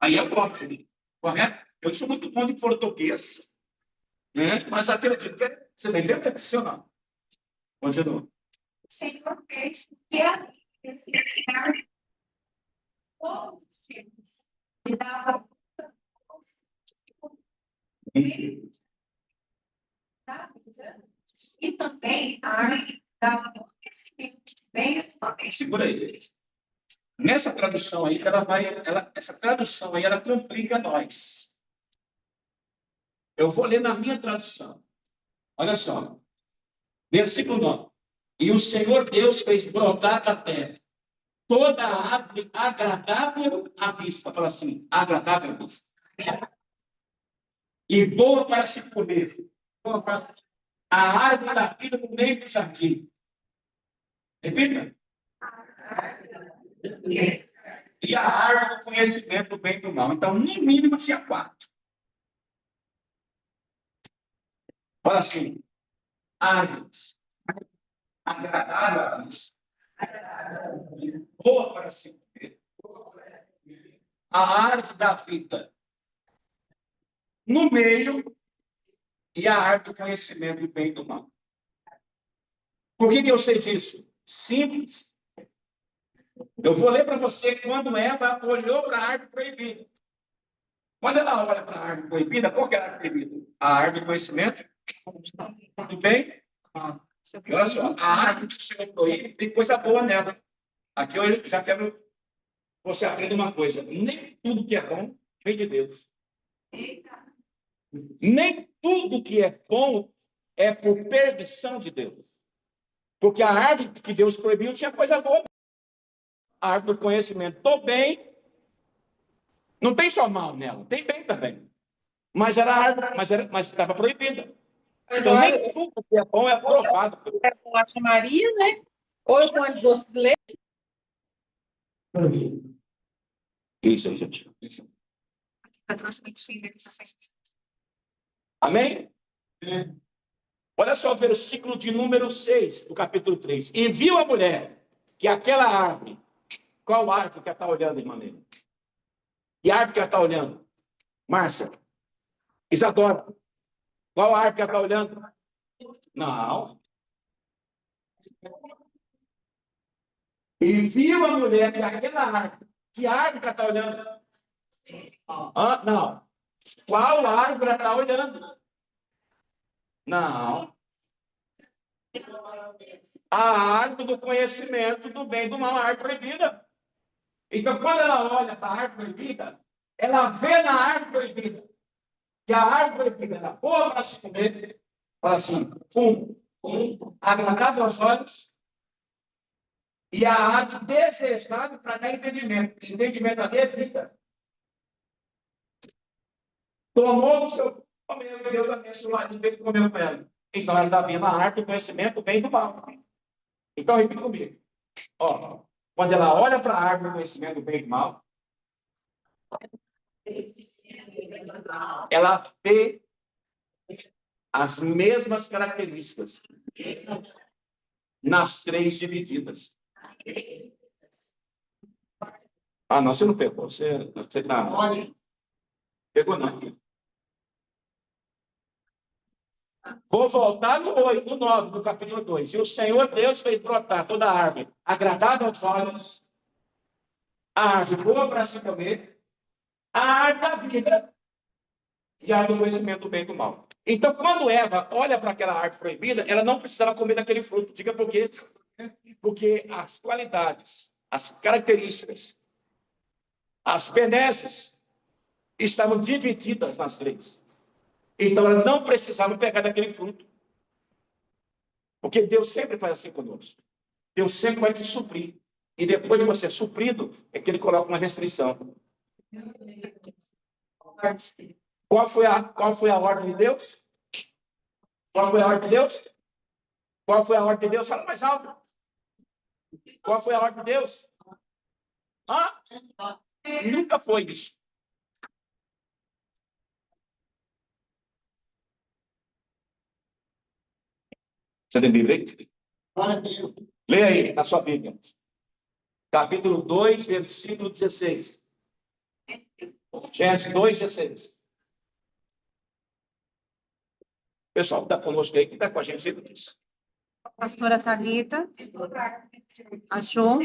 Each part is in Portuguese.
Aí é óbvio, correto? Eu sou muito bom em português, né? Mas acredito que você está entendendo, profissional. Continua. O Senhor fez que a necessitar todos os tempos. E dava e também a árvore dava conhecimentos bem também. Segura aí. Nessa tradução aí, essa tradução aí, ela complica nós. Eu vou ler na minha tradução. Olha só. Versículo 9. E o Senhor Deus fez brotar da terra toda a árvore agradável à vista. Fala assim, agradável à vista. E boa para se comer. A árvore da vida no meio do jardim. Repita. E a árvore do conhecimento do bem e do mal. Então, no mínimo, tinha 4. Fala assim, árvores agradável à vista. Boa para se comer. A árvore da vida no meio e a árvore do conhecimento do bem e do mal. Por que eu sei disso? Simples. Eu vou ler para você quando Eva olhou para a árvore proibida. Quando ela olha para a árvore proibida, qual que é a árvore proibida? A árvore do conhecimento do bem. E olha só, a árvore que o Senhor proíbe tem coisa boa nela. Aqui eu já quero que você aprenda uma coisa. Nem tudo que é bom vem de Deus. Nem tudo que é bom é por permissão de Deus. Porque a árvore que Deus proibiu tinha coisa boa. A árvore do conhecimento do bem, não tem só mal nela, tem bem também. Mas era árvore, mas estava proibida. Então nem tudo que é bom é aprovado. É com a Maria, né? Ou com o doce de leite. Isso aí, gente. Amém? Olha só o versículo de número 6 do capítulo 3. E viu a mulher que aquela árvore, qual árvore que ela está olhando, irmã Neila? Que árvore que ela está olhando? Márcia. Isadora. Qual árvore que ela está olhando? Não. E viu a mulher que aquela árvore, que árvore que ela está olhando? Ah, não. Qual árvore ela está olhando? Não. A árvore do conhecimento do bem e do mal, a árvore proibida. Então, quando ela olha para a árvore proibida, ela vê na árvore proibida que a árvore proibida era boa para se comer, fala assim, agradável aos olhos, e a árvore desejável para dar entendimento. Entendimento ali é vida. Tomou o seu comeu, e deu também seu marido, veio comeu com ela. Então, ela está vendo a árvore do conhecimento do bem e do mal. Então, repita comigo. Ó, quando ela olha para a árvore do conhecimento do bem e do mal, ela vê as mesmas características nas 3 divididas. Ah, não, você não pegou. Você tá... Pegou, não. Vou voltar no 8, no 9, do capítulo 2. E o Senhor Deus fez brotar toda a árvore agradável aos olhos, a árvore boa para se comer, a árvore da vida e a árvore do conhecimento do bem e do mal. Então, quando Eva olha para aquela árvore proibida, ela não precisava comer daquele fruto. Diga por quê? Porque as qualidades, as características, as benesses estavam divididas nas 3. Então, ela não precisava pegar daquele fruto. Porque Deus sempre faz assim conosco. Deus sempre vai te suprir. E depois de você suprido, é que Ele coloca uma restrição. Qual foi a ordem de Deus? Qual foi a ordem de Deus? Qual foi a ordem de Deus? Fala mais alto. Qual foi a ordem de Deus? Nunca foi isso. Você tem Bíblia aí? Leia aí, na sua Bíblia. Capítulo 2, versículo 16. Gênesis 2:16. Pessoal, está conosco aí, que está com a gente sempre isso. Pastora Thalita, achou?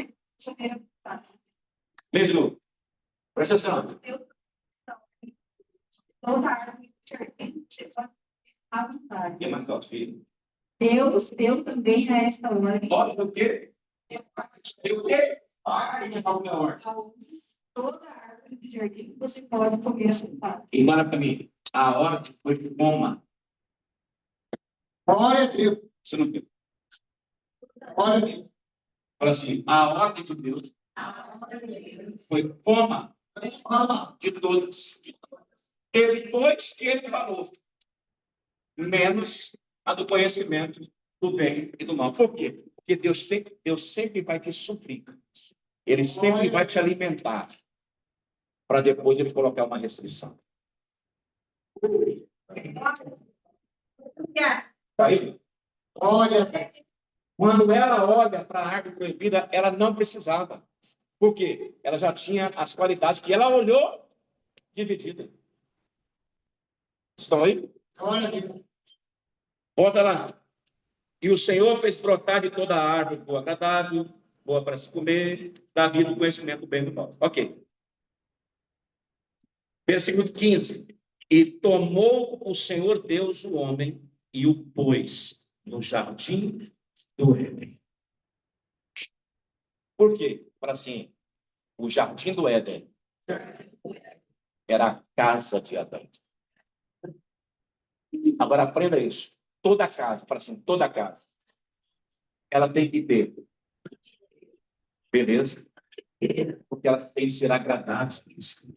Pedro, presta atenção. Toda árvore do jardim será à vontade. Quem mais alto, filho? Deus deu também a esta ordem. Ordem o quê? Deu o quê? Ordem a ordem. Toda árvore do jardim você pode comer à vontade. E olha para mim. A ordem foi de coma. Glória a Deus. Você não viu? Glória a Deus. Fala assim, a ordem de Deus foi coma de todas. Depois que ele falou, menos a do conhecimento do bem e do mal. Por quê? Porque Deus sempre vai te suprir. Ele sempre vai te alimentar. Para depois ele colocar uma restrição. Tá aí? Glória a Deus. Quando ela olha para a árvore proibida, ela não precisava. Por quê? Ela já tinha as qualidades que ela olhou dividida. Estão aí? Glória a Deus. Bota lá. E o Senhor fez brotar de toda a árvore boa, agradável, boa para se comer, da vida do conhecimento do bem e do mal. Ok. Versículo 15. E tomou o Senhor Deus o homem e o pôs no jardim do Éden. Por quê? Para assim, o jardim do Éden era a casa de Adão. Agora aprenda isso. Toda casa, para assim, toda casa, ela tem que ter beleza, porque elas têm que ser agradáveis.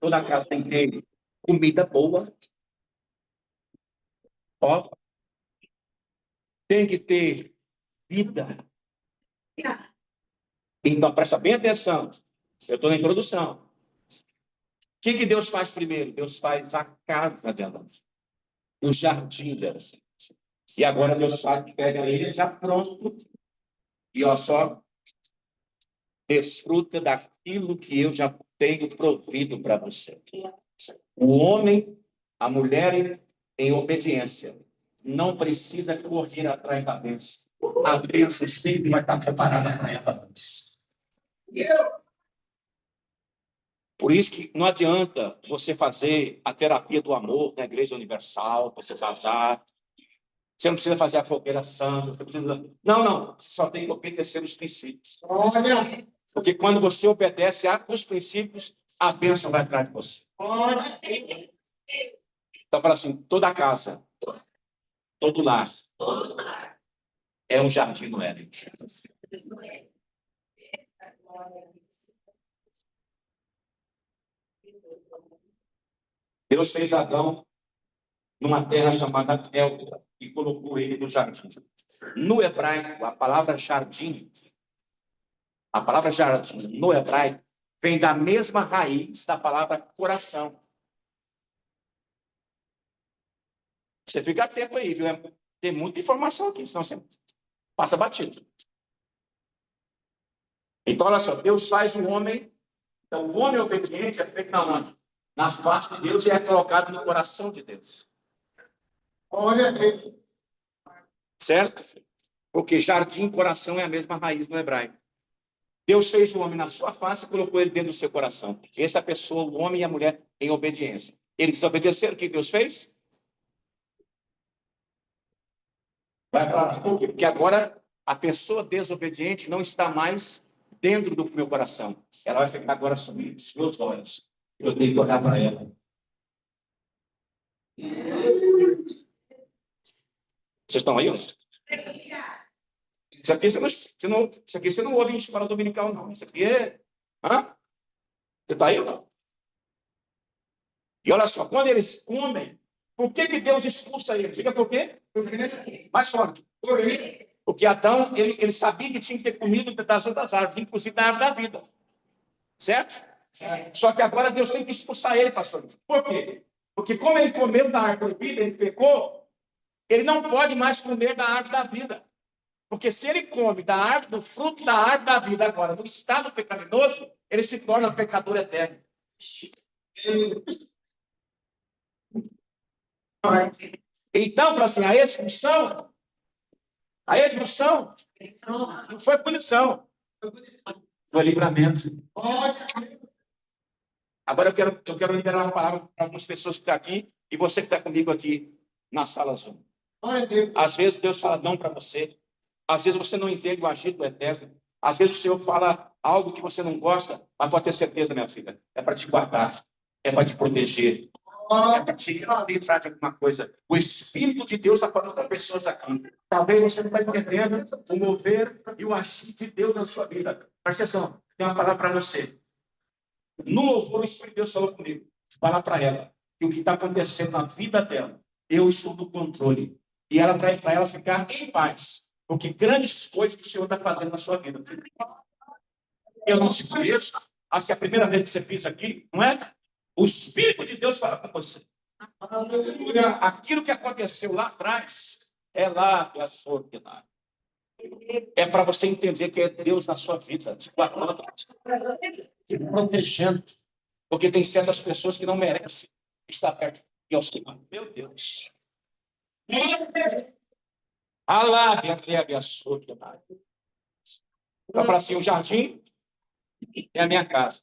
Toda casa tem que ter comida boa. Ó, tem que ter vida. Então, presta bem atenção. Eu estou na introdução. O que Deus faz primeiro? Deus faz a casa de Adão. O jardim de Adão. E agora Deus pega ele já pronto. E olha só. Desfruta daquilo que eu já tenho provido para você. O homem, a mulher, em obediência, não precisa correr atrás da bênção. A bênção sempre vai estar preparada para ela. Por isso que não adianta você fazer a terapia do amor na Igreja Universal, você casar. Você não precisa fazer a fogueira santa. Você precisa... Não. Você só tem que obedecer os princípios. Glória. Porque quando você obedece aos princípios, a bênção vai atrás de você. Glória. Então, fala assim, toda casa, todo lar, é um jardim no Éden. Deus fez Adão numa terra chamada Élida e colocou ele no jardim. No hebraico, a palavra jardim, no hebraico, vem da mesma raiz da palavra coração. Você fica atento aí, viu? Tem muita informação aqui, senão você passa batido. Então, olha só, Deus faz o homem, então o homem obediente é feito na onde? Na face de Deus e é colocado no coração de Deus. Glória a Deus. Certo? Porque jardim, coração é a mesma raiz no hebraico. Deus fez o homem na sua face e colocou ele dentro do seu coração. Essa pessoa, o homem e a mulher, em obediência. Eles desobedeceram, o que Deus fez? Vai para lá. Por quê? Porque agora a pessoa desobediente não está mais dentro do meu coração. Ela vai ficar agora sob os meus olhos. Eu tenho que olhar para ela. Vocês estão aí? Isso aqui você não ouve em escola dominical, não. Isso aqui é... Hã? Você está aí ou não? E olha só, quando eles comem, por que Deus expulsa eles? Diga por quê? Mais forte. Porque Adão, ele sabia que tinha que ter comido das outras árvores, inclusive da árvore da vida. Certo? Só que agora Deus tem que expulsar ele, pastor. Por quê? Porque como ele comeu da árvore proibida, ele pecou, ele não pode mais comer da árvore da vida. Porque se ele come da árvore, do fruto da árvore da vida agora, do estado pecaminoso, ele se torna um pecador eterno. Então, fala assim, a expulsão não foi punição, foi livramento. Agora eu quero liberar uma palavra para algumas pessoas que estão aqui e você que está comigo aqui na sala Zoom. Às vezes Deus fala não para você, às vezes você não entende o agir do eterno, às vezes o Senhor fala algo que você não gosta, mas pode ter certeza, minha filha, é para te guardar, é para te proteger, é para te livrar de alguma coisa. O Espírito de Deus está falando para pessoas aqui. Talvez você não está entendendo o mover e o agir de Deus na sua vida. Presta atenção, tem uma palavra para você. No louvor, o Espírito de Deus falou comigo. Fala para ela que o que está acontecendo na vida dela, eu estou no controle. E ela traz para ela ficar em paz. Porque grandes coisas que o Senhor está fazendo na sua vida. Eu não te conheço. Acho que é a primeira vez que você fez aqui, não é? O Espírito de Deus fala com você. Aquilo que aconteceu lá atrás é lá que é a sua vida. É para você entender que é Deus na sua vida, te guardando, te protegendo. Porque tem certas pessoas que não merecem estar perto de Senhor. Meu Deus. Alá, minha sua. Eu falo assim, o jardim é a minha casa.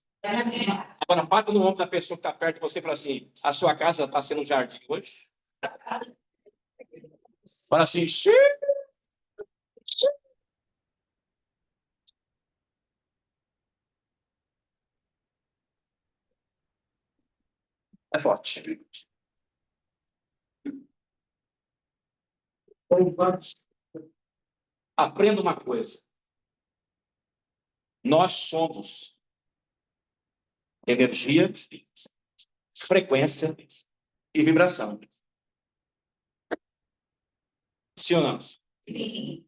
Agora, bata no ombro da pessoa que está perto de você e fala assim, a sua casa está sendo um jardim hoje? Fala assim, xiii. É forte. Aprenda uma coisa. Nós somos energia, frequência e vibração. Sim ou não? Sim.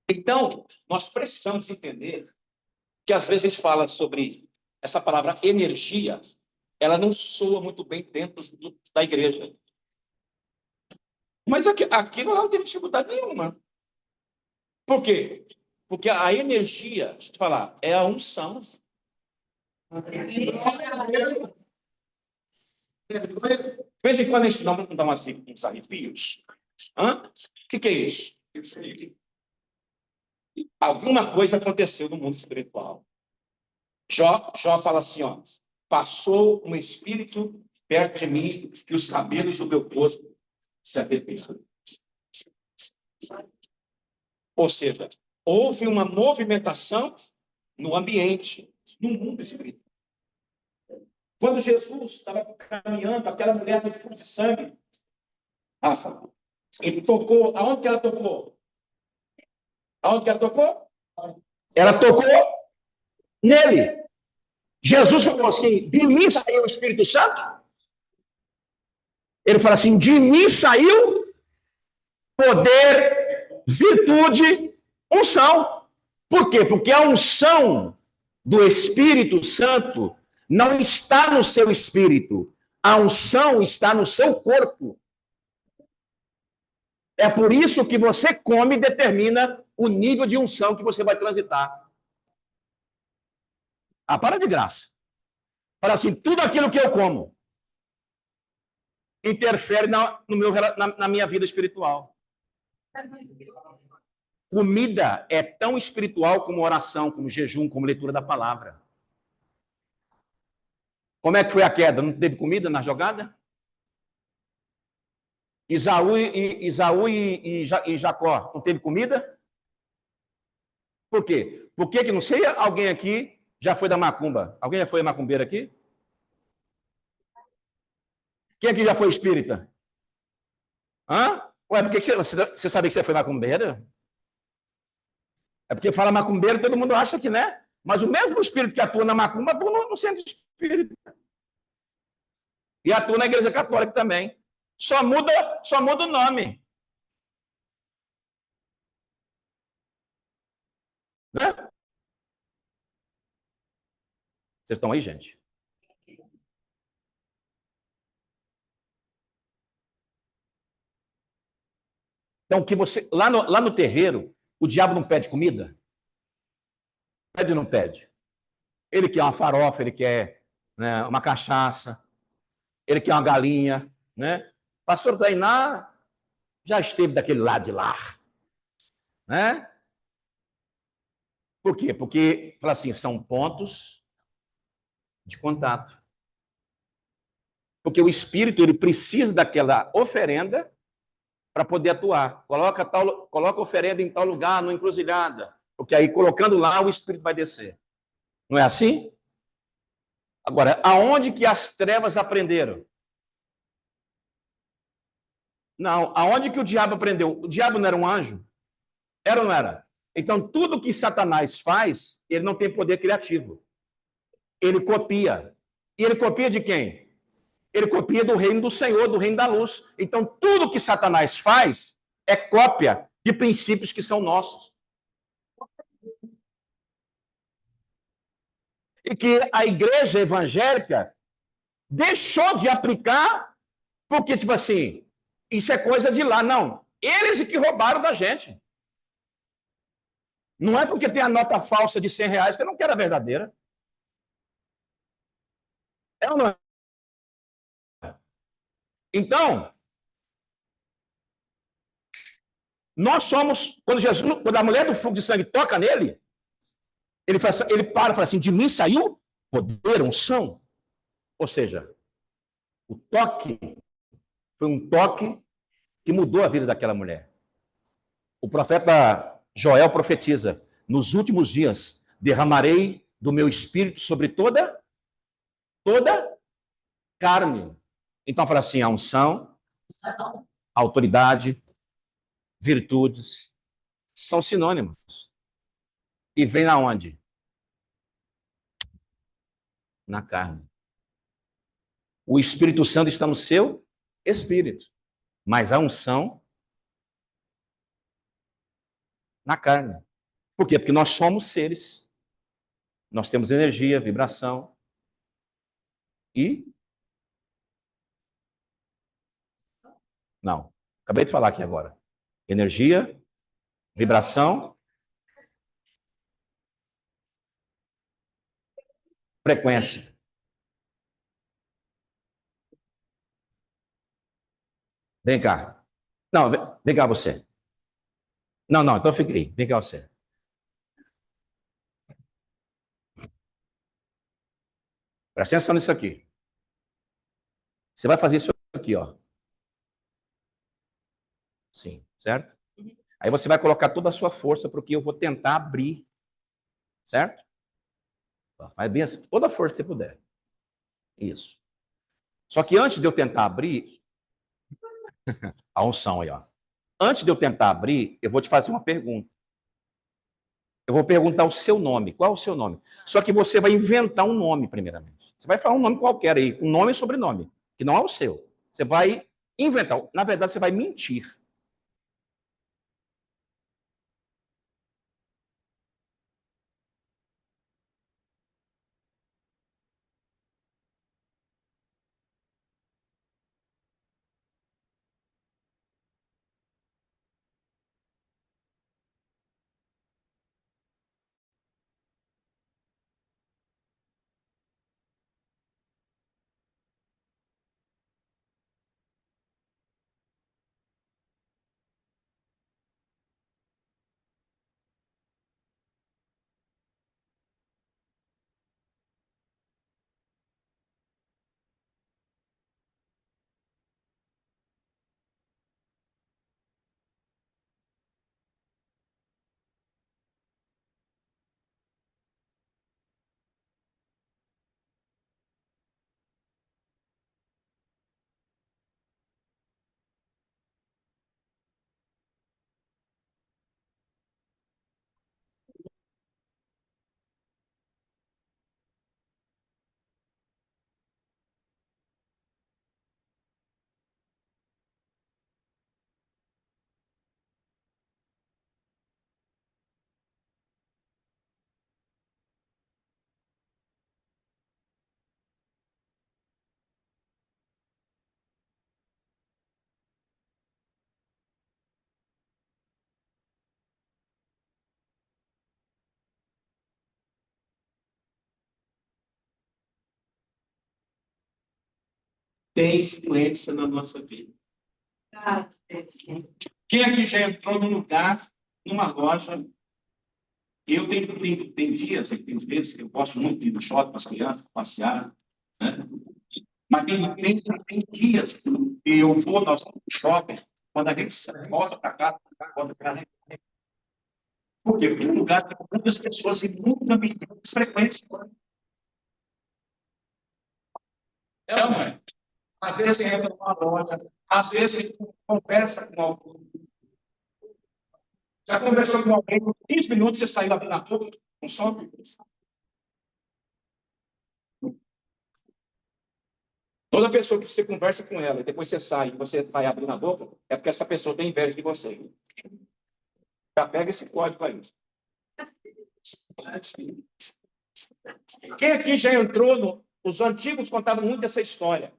Então, nós precisamos entender que às vezes a gente fala sobre essa palavra energia, ela não soa muito bem dentro da igreja. Mas aqui não teve dificuldade nenhuma. Por quê? Porque a energia, deixa eu te falar, é a unção. De vez em quando a gente dá uns arrepios. Hã? O que é isso? Alguma coisa aconteceu no mundo espiritual. Jó fala assim, ó, passou um espírito perto de mim que os cabelos do meu rosto se arrepiam. Ou seja, houve uma movimentação no ambiente, no mundo espiritual. Quando Jesus estava caminhando, aquela mulher do fluxo de sangue, Rafa, ele tocou, aonde que ela tocou? Aonde que ela tocou? Ela tocou nele. Jesus falou assim: de mim saiu o Espírito Santo. Ele fala assim: de mim saiu poder, virtude, unção. Por quê? Porque a unção do Espírito Santo não está no seu espírito. A unção está no seu corpo. É por isso que você come e determina o nível de unção que você vai transitar. Ah, para de graça. Fala assim, tudo aquilo que eu como interfere na minha vida espiritual. Comida é tão espiritual como oração, como jejum, como leitura da palavra. Como é que foi a queda? Não teve comida na jogada? Isaú e Jacó, não teve comida? Por quê? Por que não sei, alguém aqui já foi da macumba? Alguém já foi macumbeiro aqui? Quem aqui já foi espírita? Hã? Ué, por que você sabe que você foi macumbeiro? É porque fala macumbeiro, todo mundo acha que, né? Mas o mesmo espírito que atua na macumba atua no centro espírita. E atua na igreja católica também. Só muda o nome. Né? Vocês estão aí, gente? Então, que você lá no terreiro, o diabo não pede comida? Pede ou não pede? Ele quer uma farofa, ele quer, né, uma cachaça, ele quer uma galinha, né? Pastor Tainá já esteve daquele lado de lá, né? Por quê? Porque, fala assim, são pontos de contato. Porque o espírito ele precisa daquela oferenda para poder atuar. Coloca a oferenda em tal lugar, no encruzilhada, porque aí colocando lá o espírito vai descer. Não é assim? Agora, aonde que as trevas aprenderam? Não, aonde que o diabo aprendeu? O diabo não era um anjo? Era ou não era? Então, tudo que Satanás faz, ele não tem poder criativo. Ele copia. E ele copia de quem? Ele copia do reino do Senhor, do reino da luz. Então, tudo que Satanás faz é cópia de princípios que são nossos. E que a igreja evangélica deixou de aplicar, porque, tipo assim, isso é coisa de lá. Não, eles que roubaram da gente. Não é porque tem a nota falsa de R$ 100 que eu não quero a verdadeira. É ou não é? Então, nós somos, quando a mulher do fluxo de sangue toca nele, ele para e fala assim: de mim saiu poder, unção. Ou seja, o toque foi um toque que mudou a vida daquela mulher. O profeta Joel profetiza: nos últimos dias derramarei do meu espírito sobre toda carne. Então fala assim: a unção, a autoridade, virtudes são sinônimos. E vem na onde? Na carne. O Espírito Santo está no seu espírito, mas a unção na carne. Por quê? Porque nós somos seres. Nós temos energia, vibração e não. Acabei de falar aqui agora. Energia, vibração, frequência. Vem cá. Não, vem cá você. Não, não, então fica aí. Vem cá você. Presta atenção nisso aqui. Você vai fazer isso aqui, ó. Sim, certo? Aí você vai colocar toda a sua força porque eu vou tentar abrir, certo? Vai bem assim, toda a força que você puder. Isso. Só que antes de eu tentar abrir, a unção aí, ó. Antes de eu tentar abrir, eu vou te fazer uma pergunta. Eu vou perguntar o seu nome. Qual é o seu nome? Só que você vai inventar um nome, primeiramente. Você vai falar um nome qualquer aí, um nome e sobrenome, que não é o seu. Você vai inventar. Na verdade, você vai mentir. tem influência na nossa vida. Quem aqui já entrou num lugar, numa loja? Eu tem dias, tem vezes que eu gosto muito de ir no shopping com as crianças, passear, né? Mas tem dias que eu vou no shopping, quando a gente volta para cá, volta para cá. Por quê? Porque é um lugar que muitas pessoas e muitas frequências. É ou não é? Às vezes você entra numa loja, às vezes você conversa com alguém. Já conversou com alguém, por 15 minutos você saiu abrindo a boca, com som. Toda pessoa que você conversa com ela, e depois você sai abrindo a boca, é porque essa pessoa tem inveja de você. Já pega esse código aí. Quem aqui já entrou no... Os antigos contavam muito dessa história.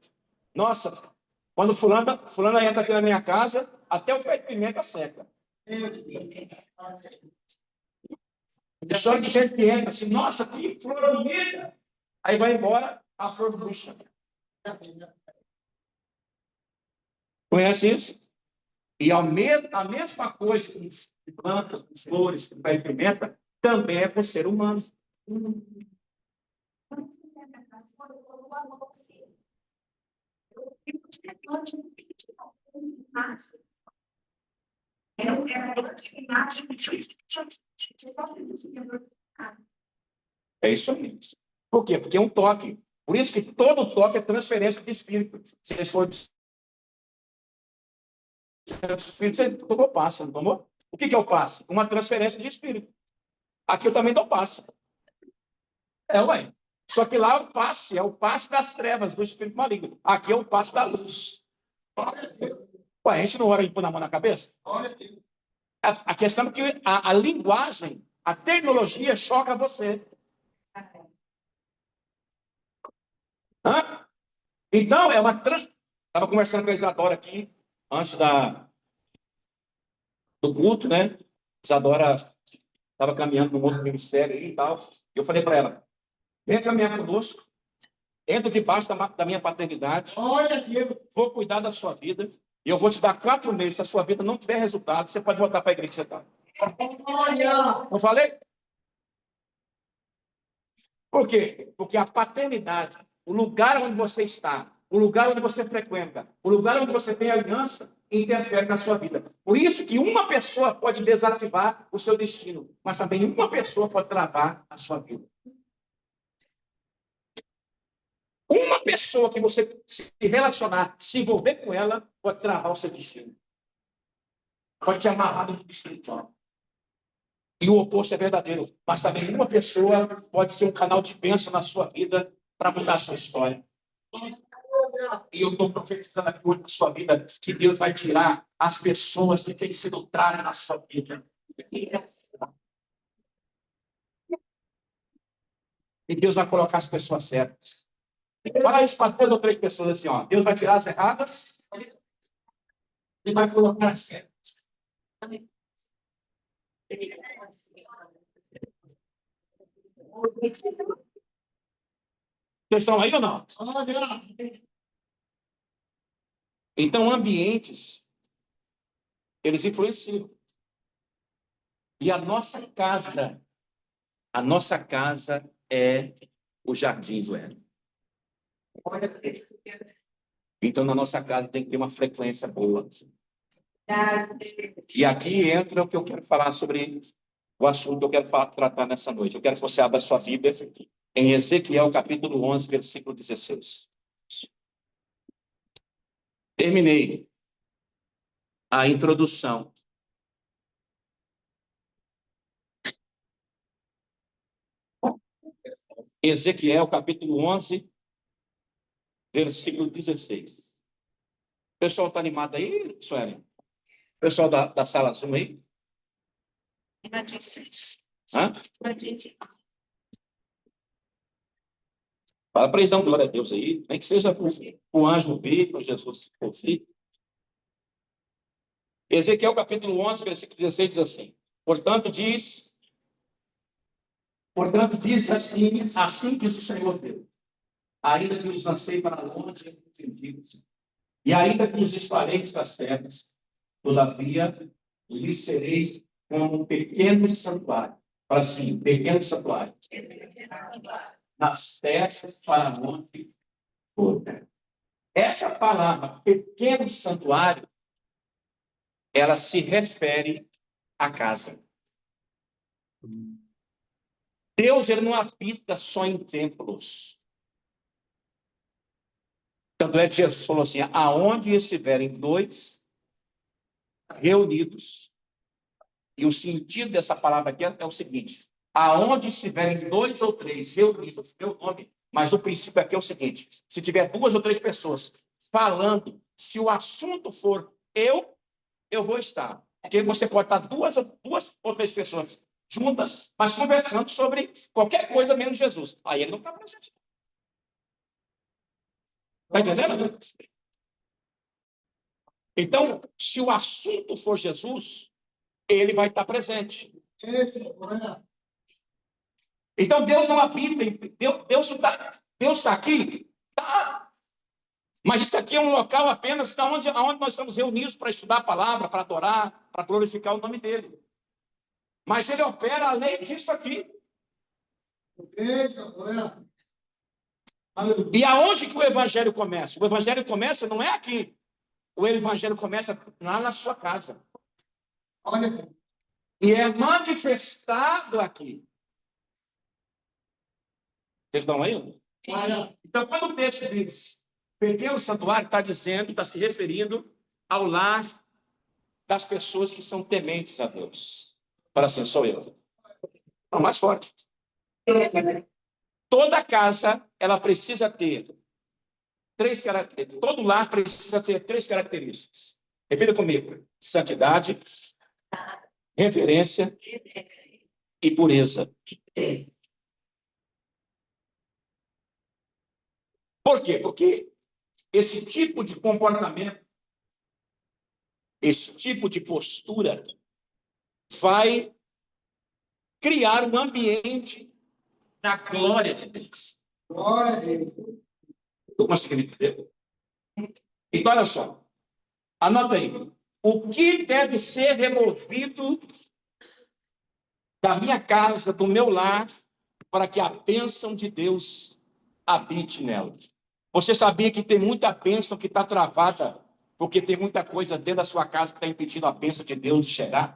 Nossa, quando fulana entra aqui na minha casa, até o pé de pimenta seca. História de gente que entra assim, nossa, que flor bonita. Aí vai embora, a flor bruxa. Conhece isso? E a mesma coisa com plantas, com flores, com pé de pimenta, também é com o ser humano. É isso aí. Por quê? Porque é um toque. Por isso que todo toque é transferência de espírito. Se ele for de espírito, você tomou passe, não tomou? O que é o passe? Uma transferência de espírito. Aqui eu também dou passe. Ué. Só que lá o passe é o passe das trevas, do espírito maligno. Aqui é o passe da luz. Ué, a gente não ora e põe na mão na cabeça? A questão é que a linguagem, a tecnologia choca você. Hã? Então, é uma... Estava conversando com a Isadora aqui, antes do culto, né? Isadora estava caminhando no outro ministério aí e tal. Eu falei para ela, vem caminhar conosco, entra debaixo da minha paternidade, vou cuidar da sua vida, e eu vou te dar 4 meses. Se a sua vida não tiver resultado, você pode voltar para a igreja que você está. Não falei? Por quê? Porque a paternidade, o lugar onde você está, o lugar onde você frequenta, o lugar onde você tem aliança, interfere na sua vida. Por isso que uma pessoa pode desativar o seu destino, mas também uma pessoa pode travar a sua vida. Uma pessoa que você se relacionar, se envolver com ela, pode travar o seu destino. Pode te amarrar no mundo espiritual. E o oposto é verdadeiro. Mas também uma pessoa pode ser um canal de bênção na sua vida para mudar a sua história. E eu estou profetizando aqui hoje na sua vida que Deus vai tirar as pessoas que têm sido tragas na sua vida. E Deus vai colocar as pessoas certas. Fala isso para 2 ou 3 pessoas assim, ó. Deus vai tirar as erradas e vai colocar as certas. Vocês estão aí ou não? Então, ambientes, eles influenciam. E a nossa casa é o jardim do Éden. Então, na nossa casa tem que ter uma frequência boa. E aqui entra o que eu quero falar sobre o assunto que eu quero tratar nessa noite. Eu quero que você abra a sua Bíblia em Ezequiel, capítulo 11, versículo 16. Terminei a introdução. Ezequiel, capítulo 11, versículo 16. O pessoal está animado aí, Sueli? O pessoal da sala Zoom aí? Hã? Fala para eles dar glória a Deus aí. Nem que seja o anjo vir, para Jesus ouvir. Ezequiel, capítulo 11, versículo 16, diz assim. Portanto, diz assim diz o Senhor Deus. ainda que os lancei para longe dos inimigos, e ainda que os espalhei das terras, todavia lhes serei como um pequeno santuário, para si, um pequeno santuário, nas terras para onde for. Essa palavra, pequeno santuário, ela se refere à casa. Deus, ele não habita só em templos. Tanto é que Jesus falou assim, aonde estiverem dois reunidos, e o sentido dessa palavra aqui é o seguinte, aonde estiverem dois ou três reunidos, meu nome, mas o princípio aqui é o seguinte, se tiver duas ou três pessoas falando, se o assunto for eu vou estar. Porque você pode estar duas ou três pessoas juntas, mas conversando sobre qualquer coisa menos Jesus. Aí ele não está presente. Está entendendo? Então, se o assunto for Jesus, ele vai estar presente. Então, Deus não habita, Deus está aqui, tá. Mas isso aqui é um local apenas onde nós estamos reunidos para estudar a palavra, para adorar, para glorificar o nome dele. Mas ele opera além disso aqui. E aonde que o evangelho começa? O evangelho começa não é aqui. O evangelho começa lá na sua casa. Olha, E é manifestado aqui. Vocês estão aí? olha, Então, quando o texto diz pequeno santuário, está dizendo, está se referindo ao lar das pessoas que são tementes a Deus. Para assim, sou eu. Não, mais forte. Toda casa, ela precisa ter três características. Todo lar precisa ter três características. Repita comigo. Santidade, reverência e pureza. Por quê? Porque esse tipo de comportamento, esse tipo de postura vai criar um ambiente da glória de Deus. glória a Deus. Estou conseguindo entender? Então, olha só. Anota aí. O que deve ser removido da minha casa, do meu lar, para que a bênção de Deus habite nela? Você sabia que tem muita bênção que está travada, porque tem muita coisa dentro da sua casa que está impedindo a bênção de Deus de chegar?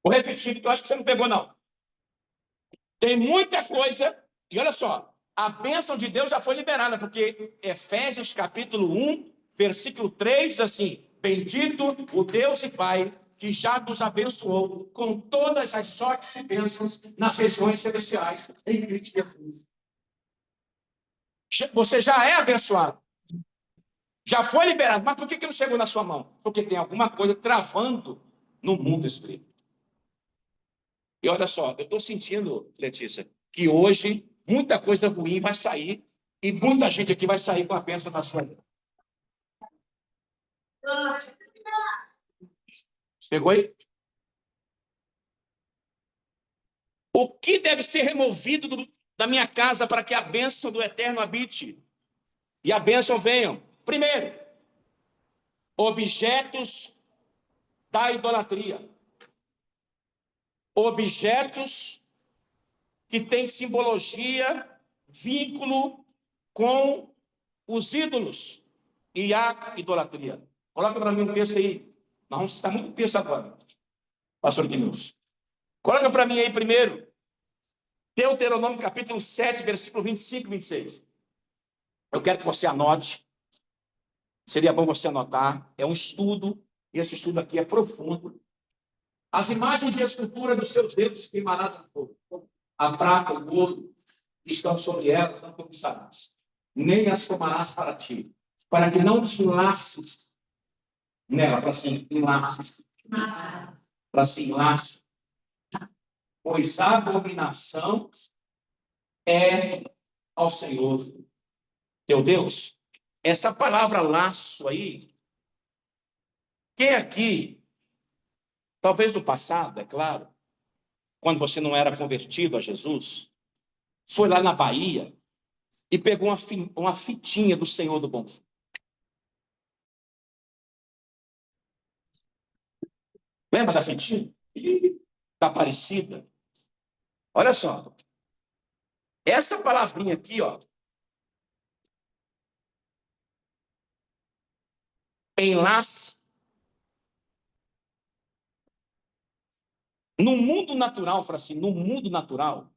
Vou repetir, porque eu acho que você não pegou, não. Tem muita coisa, e olha só, a bênção de Deus já foi liberada, porque Efésios capítulo 1, versículo 3, diz assim, bendito o Deus e Pai, que já nos abençoou com todas as sortes e bênçãos nas regiões celestiais em Cristo Jesus. Você já é abençoado. Já foi liberado. Mas por que não chegou na sua mão? Porque tem alguma coisa travando no mundo espiritual. E olha só, eu estou sentindo, Letícia, que hoje muita coisa ruim vai sair e muita gente aqui vai sair com a bênção na sua vida. Pegou aí? O que deve ser removido da minha casa para que a bênção do Eterno habite e a bênção venha? Primeiro, objetos da idolatria. Objetos que têm simbologia, vínculo com os ídolos e a idolatria. Coloca para mim um texto aí. Nós vamos citar muito texto agora, pastor Guilherme. Coloca para mim aí primeiro, Deuteronômio capítulo 7, versículo 25 e 26. Eu quero que você anote. Seria bom você anotar. É um estudo, e esse estudo aqui é profundo. As imagens de escultura dos seus dedos queimarás a fogo. A prata, o ouro, que estão sobre elas, não cobiçarás. Nem as tomarás para ti. Para que não te enlaces nela, para assim, enlaces. Para assim, enlace. Pois a abominação é ao Senhor teu Deus. Essa palavra laço aí, quem aqui, talvez no passado, é claro, quando você não era convertido a Jesus, foi lá na Bahia e pegou uma fitinha do Senhor do Bom Fim. Lembra da fitinha? Da Aparecida? Olha só. Essa palavrinha aqui, ó. Enlace. No mundo natural, fala assim, no mundo natural,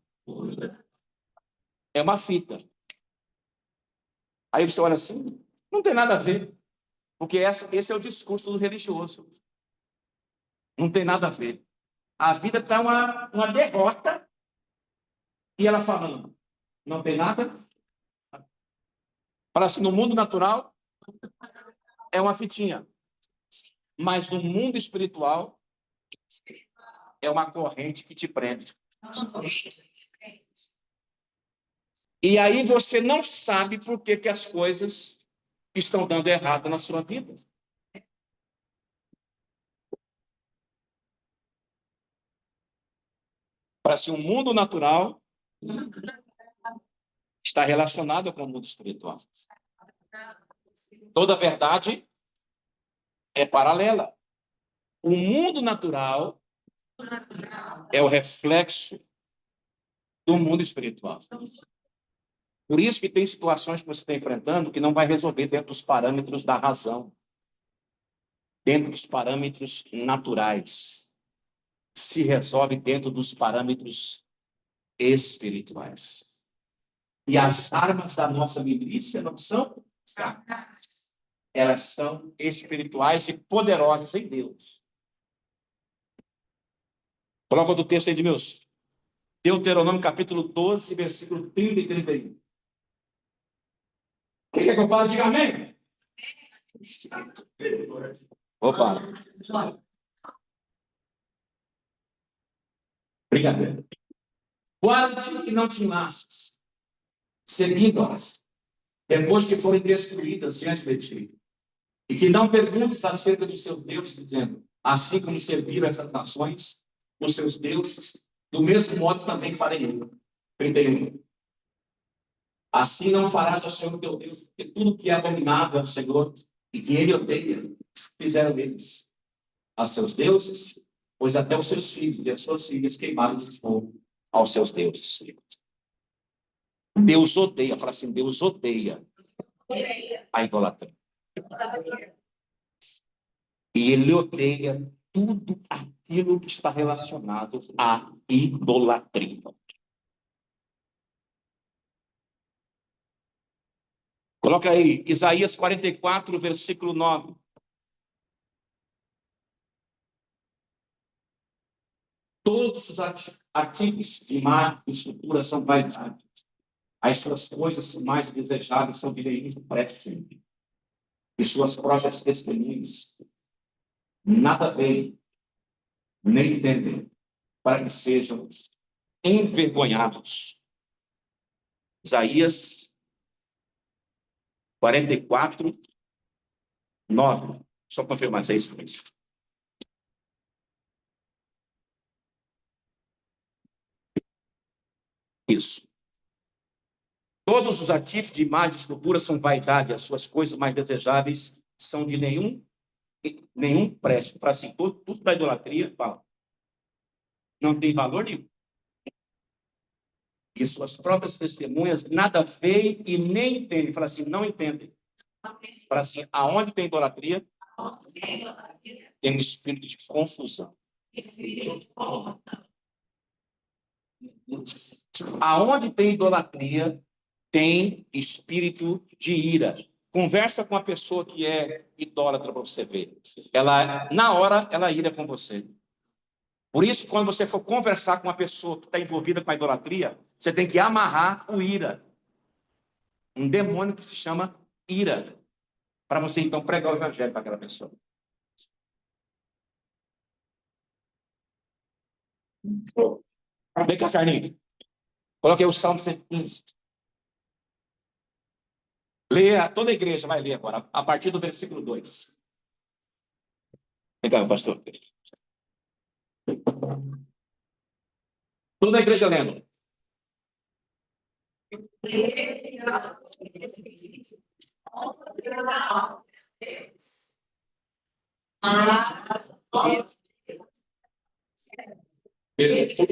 é uma fita. Aí você olha assim, não tem nada a ver. Porque esse é o discurso do religioso. Não tem nada a ver. A vida está uma derrota. E ela falando, não tem nada. Fala assim, no mundo natural, é uma fitinha. Mas no mundo espiritual, é uma corrente que te prende. E aí você não sabe por que as coisas estão dando errado na sua vida. Para se o mundo natural está relacionado com o mundo espiritual. Toda verdade é paralela. O mundo natural é o reflexo do mundo espiritual. Por isso que tem situações que você está enfrentando que não vai resolver dentro dos parâmetros da razão, dentro dos parâmetros naturais. Se resolve dentro dos parâmetros espirituais. E as armas da nossa milícia não são carnais. Elas são espirituais e poderosas em Deus. Coloca outro texto aí, Edmilson. Deuteronômio capítulo 12, versículo 30 e 31. Quem quer que eu fale? Diga amém. Opa. Brincadeira. Guarde que não te nasças, seguindo-as, depois que forem destruídas diante de ti. E que não perguntes acerca dos seus deuses, dizendo, assim como serviram essas nações, os seus deuses, do mesmo modo também farei eu. 31. Assim não farás ao Senhor teu Deus, porque tudo que é abominável ao Senhor e que ele odeia, fizeram eles a seus deuses, pois até os seus filhos e as suas filhas queimaram de fogo aos seus deuses. Deus odeia, fala assim, Deus odeia a idolatria. E ele odeia tudo aquilo que está relacionado à idolatria. Coloca aí, Isaías 44, versículo 9. Todos os artigos de imagem e estrutura são vaidade. As suas coisas mais desejáveis são de nenhum empréstimo. E suas próprias testemunhas nada veem, nem entendem, para que sejam envergonhados. Isaías 44, 9. Só confirmar, é isso mesmo. Isso. Todos os artigos de imagem e escultura são vaidade, as suas coisas mais desejáveis são de nenhum préstimo. Para assim, tudo da idolatria, fala, não tem valor nenhum. E suas próprias testemunhas nada veem e nem entendem. Fala assim, não entendem. Fala assim, aonde tem idolatria, tem um espírito de confusão. Aonde tem idolatria, tem espírito de ira. Conversa com a pessoa que é idólatra para você ver. Ela, na hora, ela ira com você. Por isso, quando você for conversar com uma pessoa que está envolvida com a idolatria, você tem que amarrar o ira. Um demônio que se chama ira. Para você, então, pregar o evangelho para aquela pessoa. Vem cá, Carlinhos. Coloquei o Salmo 115. Leia, toda a igreja vai ler agora, a partir do versículo 2. Vem cá, pastor. Toda a igreja lendo. Beleza.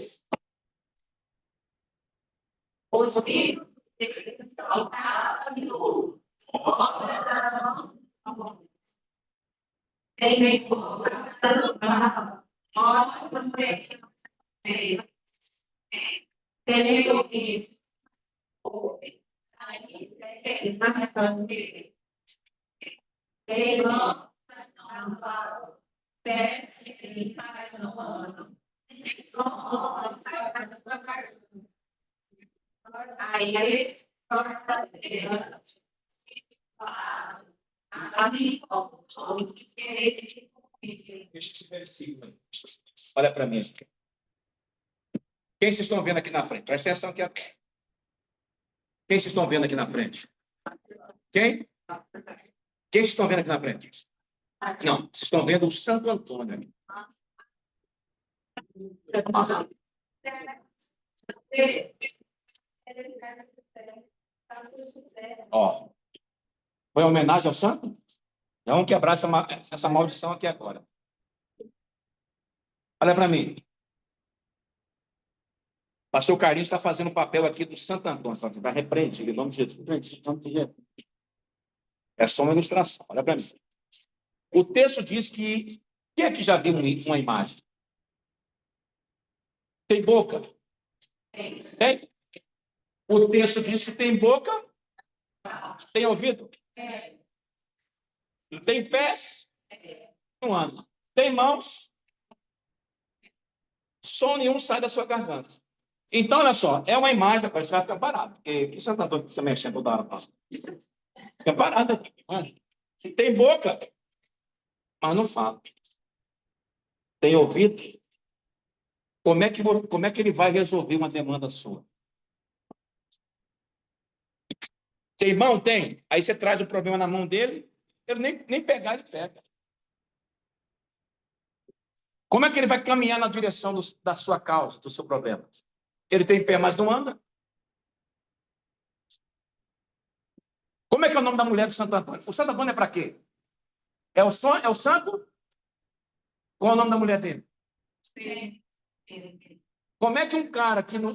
Deixa esse versículo aí. Olha para mim. Quem vocês estão vendo aqui na frente? Presta atenção aqui. Quem vocês estão vendo aqui na frente? Quem? Quem vocês estão vendo aqui na frente? Não, vocês estão vendo o Santo Antônio aqui. Ó, foi uma homenagem ao santo? Vamos quebrar essa maldição aqui agora. Olha para mim. Pastor Carlinhos está fazendo o papel aqui do Santo Antônio. Você vai repreender em nome de Jesus. É só uma ilustração. Olha para mim. O texto diz que... Quem é que já viu uma imagem? Tem boca? Tem? O texto diz que tem boca? Tem ouvido? Tem pés? Não anda. Tem mãos? Som nenhum sai da sua garganta. Então, olha só, é uma imagem, rapaz, você vai ficar parado. Porque que Santo Antônio que você mexendo toda hora, passa. Fica parado aqui. Tem boca, mas não fala. Tem ouvido? Como é que ele vai resolver uma demanda sua? Tem mão? Tem. Aí você traz o problema na mão dele, ele nem pegar, ele pega. Como é que ele vai caminhar na direção da sua causa, do seu problema? Ele tem pé, mas não anda. Como é que é o nome da mulher do Santo Antônio? O Santo Antônio é para quê? É o santo? Qual é o nome da mulher dele? Como é que um cara que uma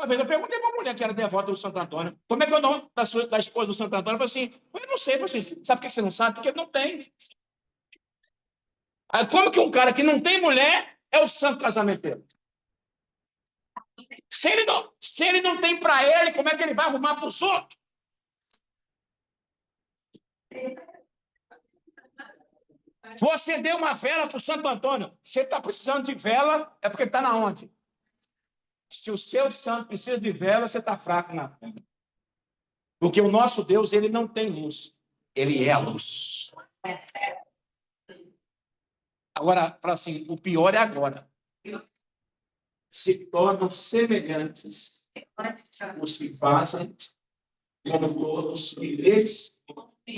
vez eu perguntei para uma mulher que era devota do Santo Antônio, como é que é o nome da esposa do Santo Antônio? Ela falou assim, eu não sei, sabe por que você não sabe? Porque ele não tem. Aí, como que um cara que não tem mulher é o santo casamenteiro? Se ele não tem para ele, como é que ele vai arrumar para os outros? Vou acender uma vela para o Santo Antônio. Se ele está precisando de vela, é porque ele está na onde? Se o seu santo precisa de vela, você está fraco na fé. Porque o nosso Deus, ele não tem luz. Ele é a luz. Agora, para assim, o pior é agora. Se tornam semelhantes os que fazem, como todos eles.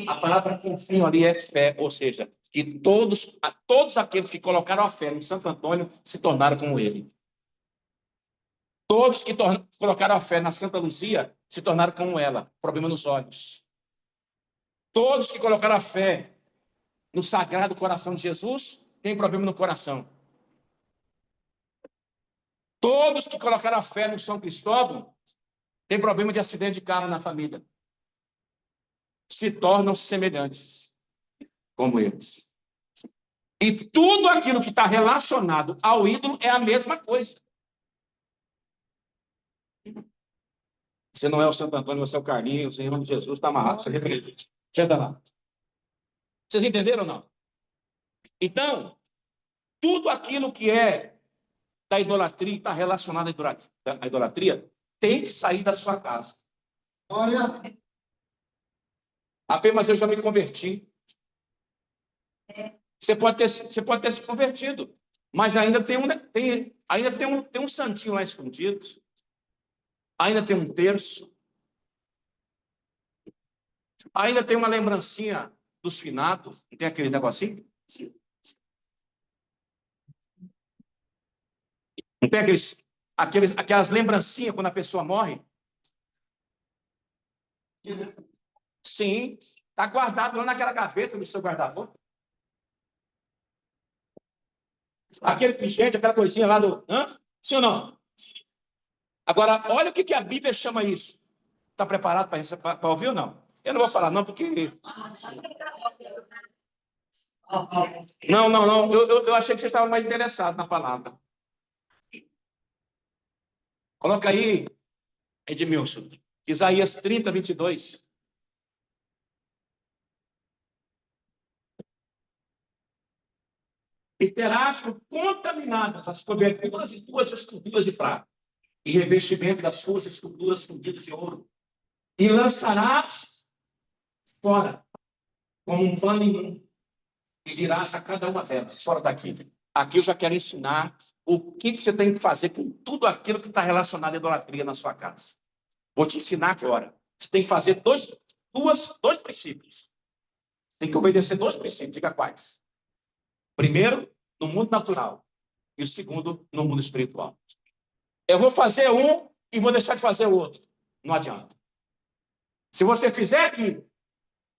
A palavra confiam ali é fé, ou seja, que todos aqueles que colocaram a fé no Santo Antônio se tornaram como ele. Todos que colocaram a fé na Santa Luzia se tornaram como ela, problema nos olhos. Todos que colocaram a fé no Sagrado Coração de Jesus têm problema no coração. Todos que colocaram a fé no São Cristóvão têm problema de acidente de carro na família. Se tornam semelhantes como eles. E tudo aquilo que está relacionado ao ídolo é a mesma coisa. Você não é o Santo Antônio, você é o Carlinhos, em nome de Jesus, está amarrado. Senta lá. Vocês entenderam ou não? Então, tudo aquilo que é da idolatria, está relacionado à idolatria, tem que sair da sua casa. Olha. Apenas eu já me converti. Você pode ter se convertido, mas ainda tem um santinho lá escondido. Ainda tem um terço. Ainda tem uma lembrancinha dos finados. Não tem aquele negocinho? Não tem aquelas lembrancinhas quando a pessoa morre? Sim, está guardado lá naquela gaveta do seu guarda-roupa. Aquele pingente, aquela coisinha lá do... Hã? Sim ou não? Agora, olha o que a Bíblia chama isso. Está preparado para ouvir ou não? Eu não vou falar não, porque... Não. Eu achei que você estava mais interessado na palavra. Coloca aí, Edmilson. Isaías 30, 22. E terás contaminadas as coberturas de tuas esculturas de prata, e revestimento das suas esculturas fundidas de ouro. E lançarás fora, como um pano imundo, e dirás a cada uma delas, fora daqui. Aqui eu já quero ensinar o que você tem que fazer com tudo aquilo que está relacionado à idolatria na sua casa. Vou te ensinar agora. Você tem que fazer dois princípios. Tem que obedecer dois princípios. Diga quais? Primeiro, no mundo natural. E o segundo, no mundo espiritual. Eu vou fazer um e vou deixar de fazer o outro. Não adianta. Se você fizer aqui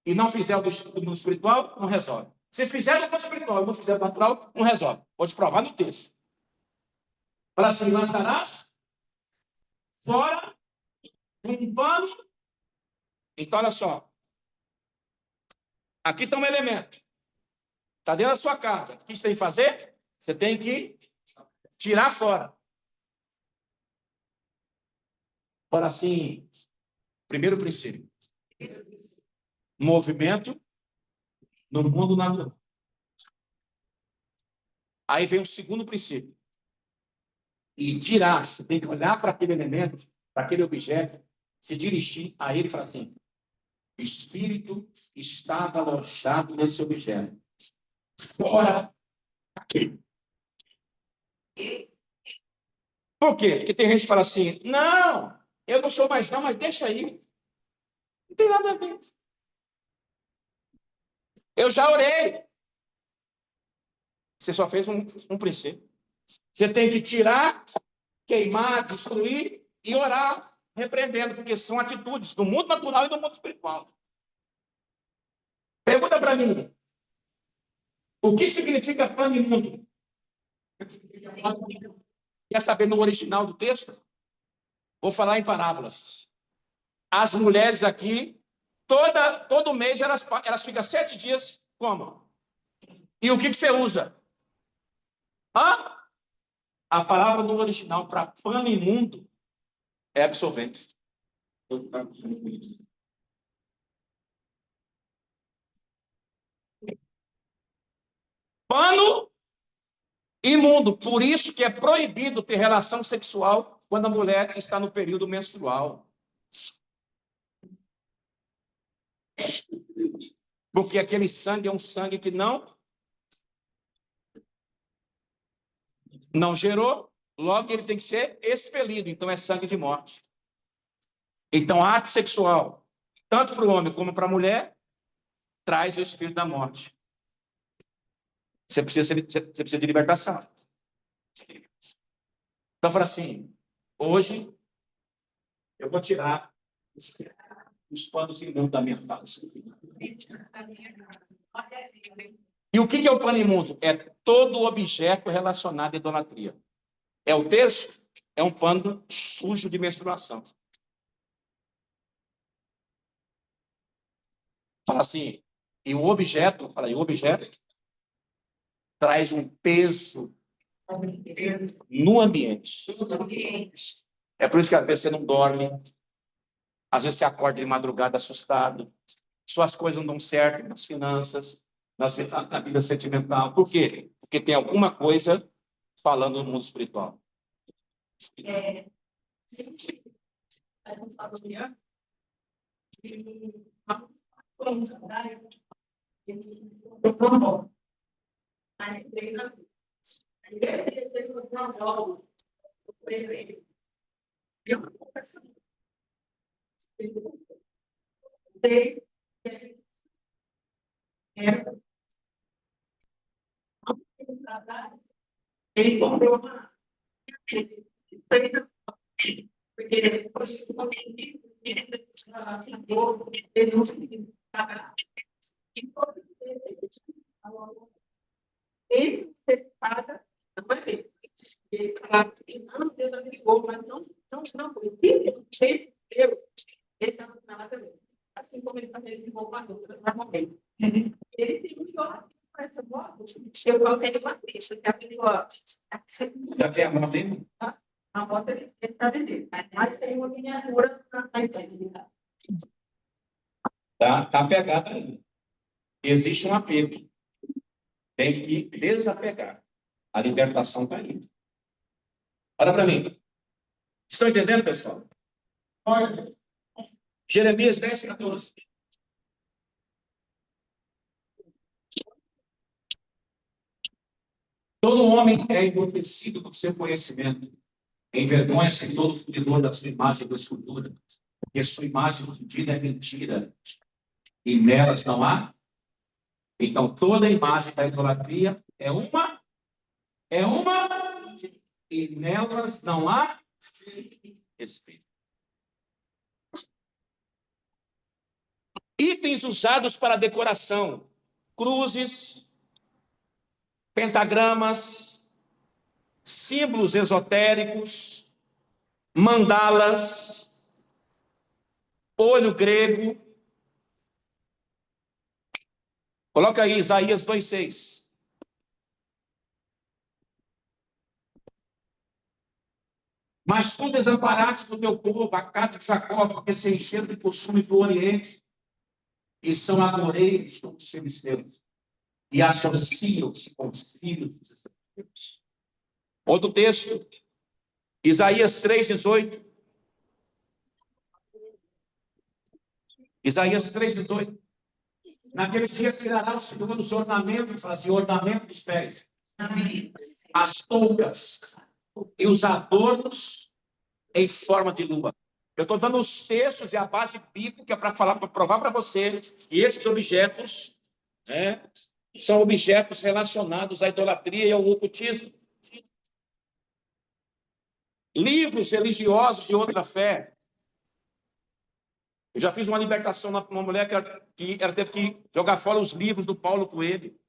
e não fizer o do mundo espiritual, não resolve. Se fizer do mundo espiritual e não fizer do natural, não resolve. Vou te provar no texto. Para assim, lançarás fora um pano. Então, olha só. Aqui está um elemento. Está dentro da sua casa. O que você tem que fazer? Você tem que tirar fora. Para assim, primeiro princípio. Movimento no mundo natural. Aí vem o segundo princípio. E dirá, você tem que olhar para aquele elemento, para aquele objeto, se dirigir a ele e falar assim: o espírito estava alojado nesse objeto. Fora aqui. Por quê? Porque tem gente que fala assim: não, eu não sou mais não, mas deixa aí. Não tem nada a ver. Eu já orei. Você só fez um princípio. Você tem que tirar, queimar, destruir e orar, repreendendo, porque são atitudes do mundo natural e do mundo espiritual. Pergunta para mim: o que significa pano imundo? Quer saber no original do texto? Vou falar em parábolas. As mulheres aqui, todo mês, elas ficam 7 dias como? E o que você usa? Hã? A palavra no original para pano imundo é absorvente. Pano imundo. Por isso que é proibido ter relação sexual quando a mulher está no período menstrual. Porque aquele sangue é um sangue que não gerou, logo ele tem que ser expelido. Então é sangue de morte. Então, ato sexual, tanto para o homem como para a mulher, traz o espírito da morte. Você precisa de libertação. Então, fala assim: hoje eu vou tirar os panos imundos da minha face. E o que é o pano imundo? É todo objeto relacionado à idolatria. É o terço? É um pano sujo de menstruação. Fala assim, e o objeto traz um peso no ambiente. É por isso que às vezes você não dorme, às vezes você acorda de madrugada assustado, suas coisas não dão certo nas finanças, na vida sentimental. Por quê? Porque tem alguma coisa falando no mundo espiritual. Porque depois ele não se pagar. Ele paga, não vai ver. Ele fala, não, Deus abençoou, mas não foi. Ele não nada mesmo. Assim como ele fazia de roupa outra, normalmente. Ele tem um jogo com essa moto, eu coloquei uma ficha, que a pessoa. Já tem a mão dele? A moto ele está vendendo. Mas tem uma miniatura na internet. Tá pegada ainda. Existe um apego. Tem que desapegar. A libertação está aí. Olha para mim. Estão entendendo, pessoal? Glória a Deus. Jeremias 10, 14. Todo homem é engrandecido do seu conhecimento. Envergonha-se todo fundidor da sua imagem e da escultura, porque sua imagem fundida é mentira, e nelas não há. Então, toda imagem da idolatria é uma, e nelas não há respeito. Itens usados para decoração: cruzes, pentagramas, símbolos esotéricos, mandalas, olho grego. Coloca aí Isaías 2,6. Mas tu desamparaste do teu povo, a casa de Jacó, porque se encheram de costumes do Oriente, e são adoreiros como os filisteus, e associam-se com os filhos dos estrangeiros. Outro texto, Isaías 3,18. Isaías 3,18. Naquele dia tirará o Senhor os ornamentos, fazia ornamento dos pés, as toucas e os adornos em forma de lua. Eu estou dando os textos e a base bíblica para falar, para provar para você que esses objetos, são objetos relacionados à idolatria e ao ocultismo. Livros religiosos de outra fé. Eu já fiz uma libertação para uma mulher que ela teve que jogar fora os livros do Paulo Coelho.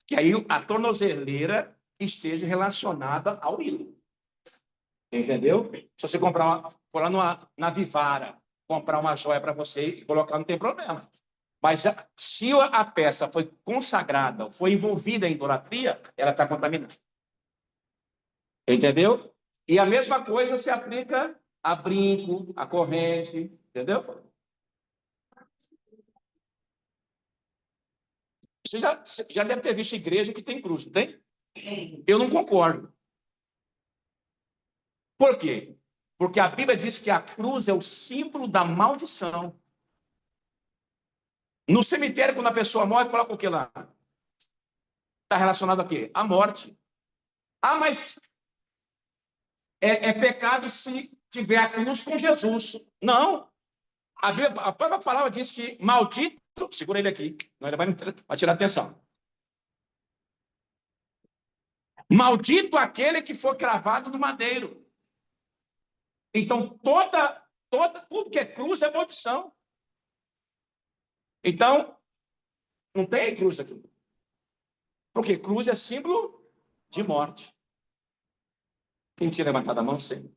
Que aí a tornozeleira esteja relacionada ao ídolo. Entendeu? Se você for lá na Vivara, comprar uma joia para você e colocar, não tem problema. Mas se a peça foi consagrada, foi envolvida em idolatria, ela está contaminada. Entendeu? E a mesma coisa se aplica a brinco, a corrente, entendeu? Você já deve ter visto igreja que tem cruz, não tem? Eu não concordo. Por quê? Porque a Bíblia diz que a cruz é o símbolo da maldição. No cemitério, quando a pessoa morre, coloca o que lá? Está relacionado a quê? A morte. Ah, mas é pecado se tiver a cruz com Jesus. Não. A própria palavra diz que maldito... Segura ele aqui, não, ele vai tirar atenção. Maldito aquele que for cravado no madeiro. Então, tudo que é cruz é maldição. Então, não tem cruz aqui. Porque cruz é símbolo de morte. Quem tinha levantado a mão, sim.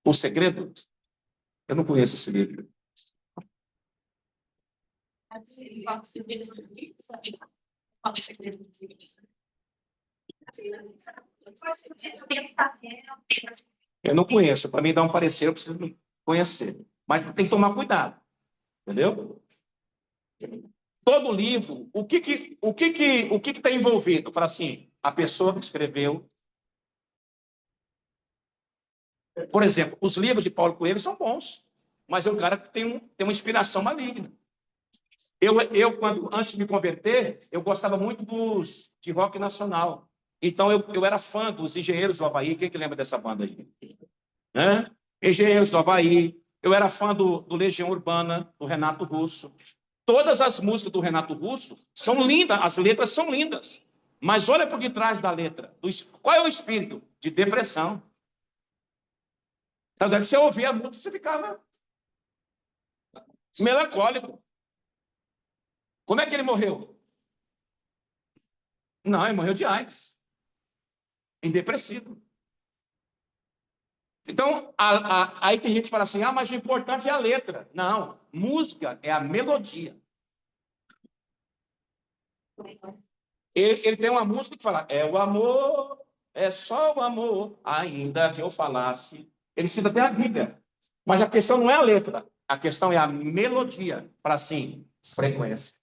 O segredo? Eu não conheço esse livro. Eu não conheço. Para mim dar um parecer, eu preciso conhecer. Mas tem que tomar cuidado. Entendeu? Todo livro, o que está envolvido? Fala assim, a pessoa que escreveu. Por exemplo, os livros de Paulo Coelho são bons, mas é um cara que tem uma inspiração maligna. Antes de me converter, eu gostava muito de rock nacional. Então, eu era fã dos Engenheiros do Havaí. Quem que lembra dessa banda aí? né? Engenheiros do Havaí. Eu era fã do Legião Urbana, do Renato Russo. Todas as músicas do Renato Russo são lindas, as letras são lindas. Mas olha por detrás da letra. Qual é o espírito? De depressão. Então, deve você ouvir a música, você ficava melancólico. Como é que ele morreu? Não, ele morreu de AIDS. Em depressivo. Então, aí tem gente que fala assim, mas o importante é a letra. Não, música é a melodia. Ele tem uma música que fala, é o amor, é só o amor, ainda que eu falasse. Ele cita até a Bíblia. Mas a questão não é a letra, a questão é a melodia, para assim, frequência.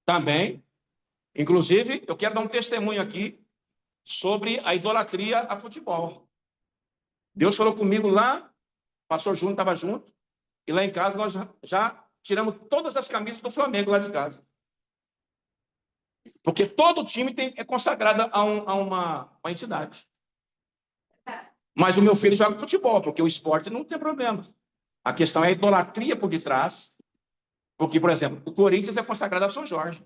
Também. Inclusive, eu quero dar um testemunho aqui sobre a idolatria a futebol. Deus falou comigo lá, o pastor Júnior estava junto, e lá em casa nós já tiramos todas as camisas do Flamengo lá de casa. Porque todo time é consagrado a uma entidade. Mas o meu filho joga futebol, porque o esporte não tem problema. A questão é a idolatria por detrás. Porque, por exemplo, o Corinthians é consagrado a São Jorge.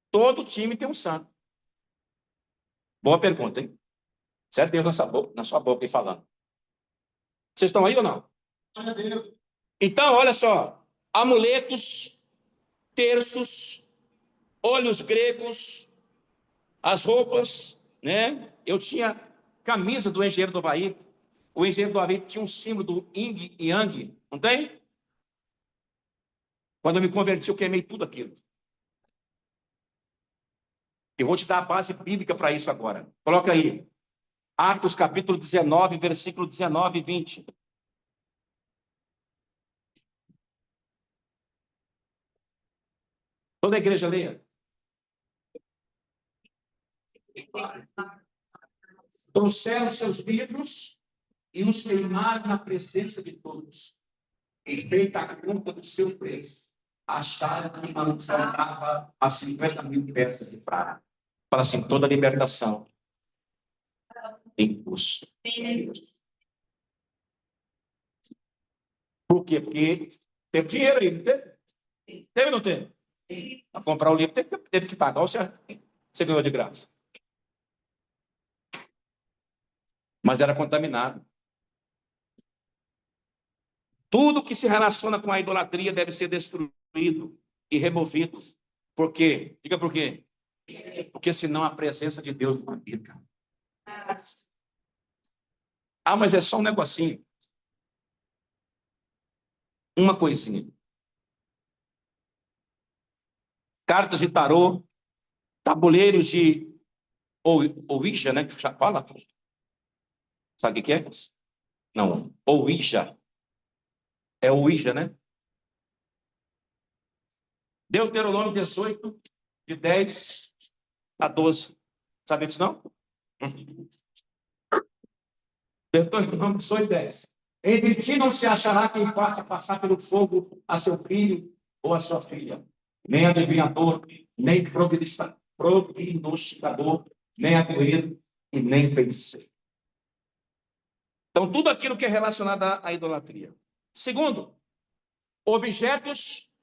Todo time tem um santo. Boa pergunta, hein? Você é Deus na sua boca aí falando. Vocês estão aí ou não? Então, olha só. Amuletos, terços, olhos gregos, as roupas, né? Eu tinha camisa do Engenheiro do Havaí. O Engenheiro do Havaí tinha um símbolo do Yin e Yang, não tem? Quando eu me converti, eu queimei tudo aquilo. Eu vou te dar a base bíblica para isso agora. Coloca aí. Atos capítulo 19, versículo 19 e 20. Toda a igreja leia. Trouxeram seus livros e os queimaram na presença de todos. E feita a conta do seu preço, acharam que não faltava a 50.000 peças de prata. Fala assim, toda libertação tem custo. Por quê? Porque teve dinheiro aí, não teve? Teve ou não teve? Para comprar o livro, teve que pagar, ou você ganhou de graça. Mas era contaminado. Tudo que se relaciona com a idolatria deve ser destruído e removido. Por quê? Diga por quê? Porque senão a presença de Deus não habita. Mas é só um negocinho. Uma coisinha. Cartas de tarô, tabuleiros de Ouija, né? Que fala. Sabe o que é? Não, Ouija. É Ouija, né? Deuteronômio 18, de 10 a 12. Sabe disso, não? Deuteronômio 18, 10. Entre ti não se achará quem faça passar pelo fogo a seu filho ou a sua filha, nem adivinhador, nem prognosticador, nem agoeiro e nem feiticeiro. Então, tudo aquilo que é relacionado à idolatria. Segundo, objetos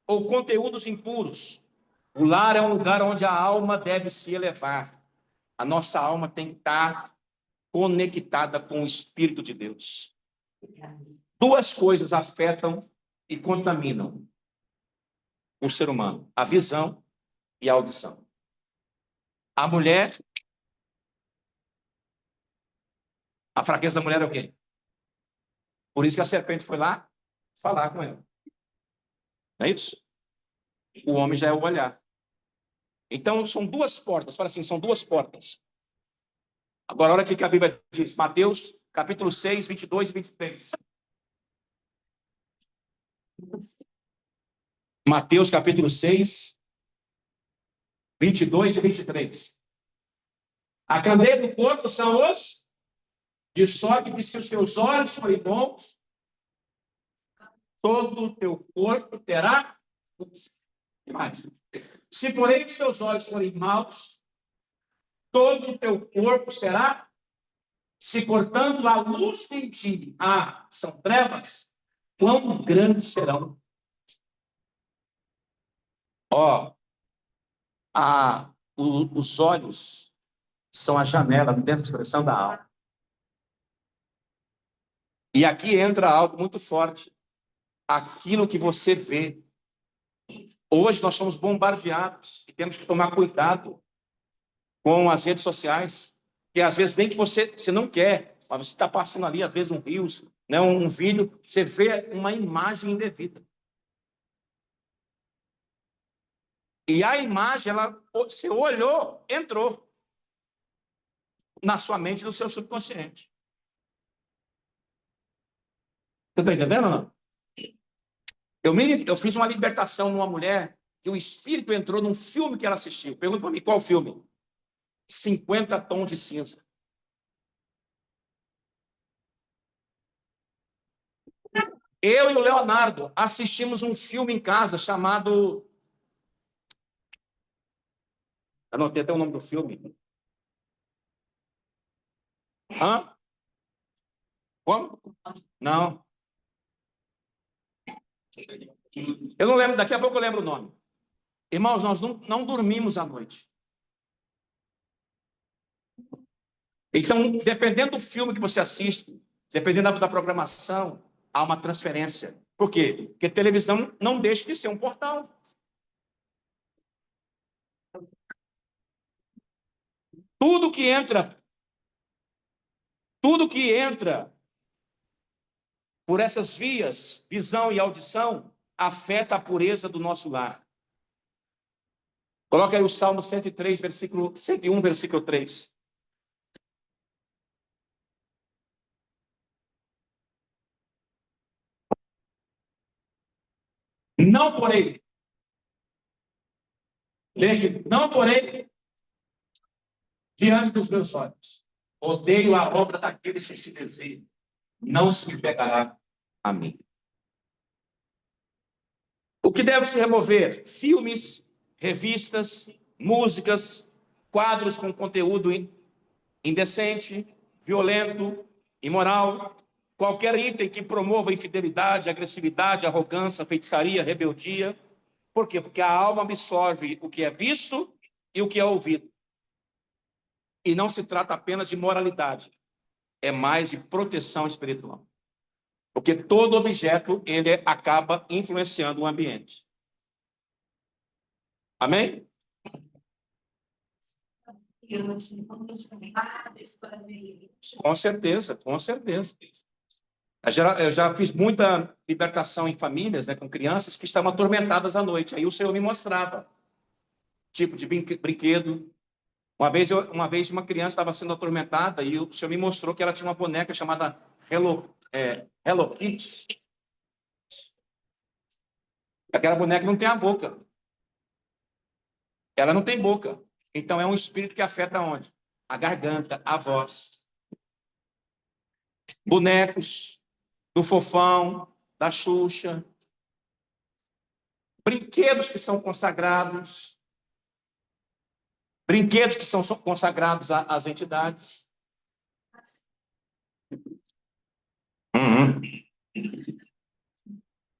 ou conteúdos impuros. O lar é um lugar onde a alma deve se elevar. A nossa alma tem que estar conectada com o Espírito de Deus. Duas coisas afetam e contaminam o ser humano: a visão e a audição. A mulher, a fraqueza da mulher é o quê? Por isso que a serpente foi lá falar com ela. Não é isso? O homem já é o olhar. Então, são duas portas. Fala assim, são duas portas. Agora, olha o que a Bíblia diz. Mateus, capítulo 6, 22 e 23. Mateus, capítulo 6, 22 e 23. A candeia do corpo são os de sorte que se os teus olhos forem bons, todo o teu corpo terá luz. que mais? Se porém os teus olhos forem maus, todo o teu corpo será. Se portanto a luz em ti são trevas, quão grandes serão? Ó, os olhos são a janela, não tem essa expressão da alma. E aqui entra algo muito forte. Aquilo que você vê. Hoje nós somos bombardeados e temos que tomar cuidado com as redes sociais, que às vezes nem que você não quer, mas você está passando ali, às vezes um reels, né, um vídeo, você vê uma imagem indevida. E a imagem, você olhou, entrou na sua mente, no seu subconsciente. Você está entendendo ou não? Eu fiz uma libertação numa mulher que o espírito entrou num filme que ela assistiu. Pergunta para mim, qual filme? 50 Tons de Cinza. Eu e o Leonardo assistimos um filme em casa chamado... Anotei até o nome do filme. Hã? Como? Não. Eu não lembro, daqui a pouco eu lembro o nome. Irmãos, nós não dormimos à noite. Então, dependendo do filme que você assiste, dependendo da programação, há uma transferência. Por quê? Porque televisão não deixa de ser um portal. Tudo que entra por essas vias, visão e audição, afeta a pureza do nosso lar. Coloca aí o Salmo 103, versículo 101, versículo 3. Não porém. Não porém diante dos meus olhos. Odeio a obra daqueles que se desviam. Não se pegará a mim. O que deve se remover? Filmes, revistas, músicas, quadros com conteúdo indecente, violento, imoral, qualquer item que promova infidelidade, agressividade, arrogância, feitiçaria, rebeldia. Por quê? Porque a alma absorve o que é visto e o que é ouvido. E não se trata apenas de moralidade, é mais de proteção espiritual. Porque todo objeto, ele acaba influenciando o ambiente. Amém? Com certeza, com certeza. Eu já fiz muita libertação em famílias, né, com crianças que estavam atormentadas à noite. Aí o Senhor me mostrava tipo de brinquedo. Uma vez uma criança estava sendo atormentada e o Senhor me mostrou que ela tinha uma boneca chamada Hello Kitty. Aquela boneca não tem a boca. Ela não tem boca. Então é um espírito que afeta onde? A garganta, a voz. Bonecos do Fofão, da Xuxa. Brinquedos que são consagrados. Brinquedos que são consagrados às entidades.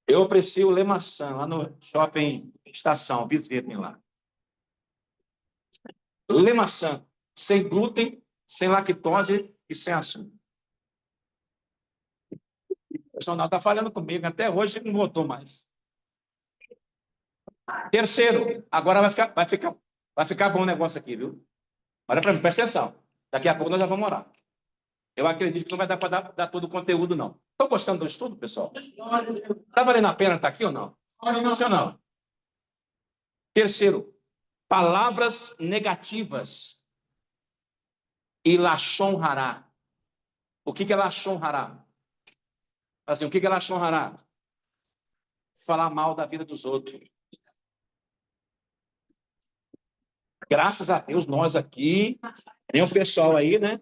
Eu aprecio o Lemaçã, lá no Shopping Estação, visitem lá. Lemaçã, sem glúten, sem lactose e sem açúcar. O personal está falando comigo, até hoje não voltou mais. Terceiro, agora vai ficar bom o negócio aqui, viu? Olha para mim, presta atenção. Daqui a pouco nós já vamos orar. Eu acredito que não vai dar para dar todo o conteúdo, não. Estão gostando do estudo, pessoal? Está valendo a pena estar aqui ou não? Sim ou não? Terceiro, palavras negativas e lashon hará. O que é lashon hará? Assim, o que é lashon hará? Falar mal da vida dos outros. Graças a Deus, nós aqui, tem o pessoal aí, né?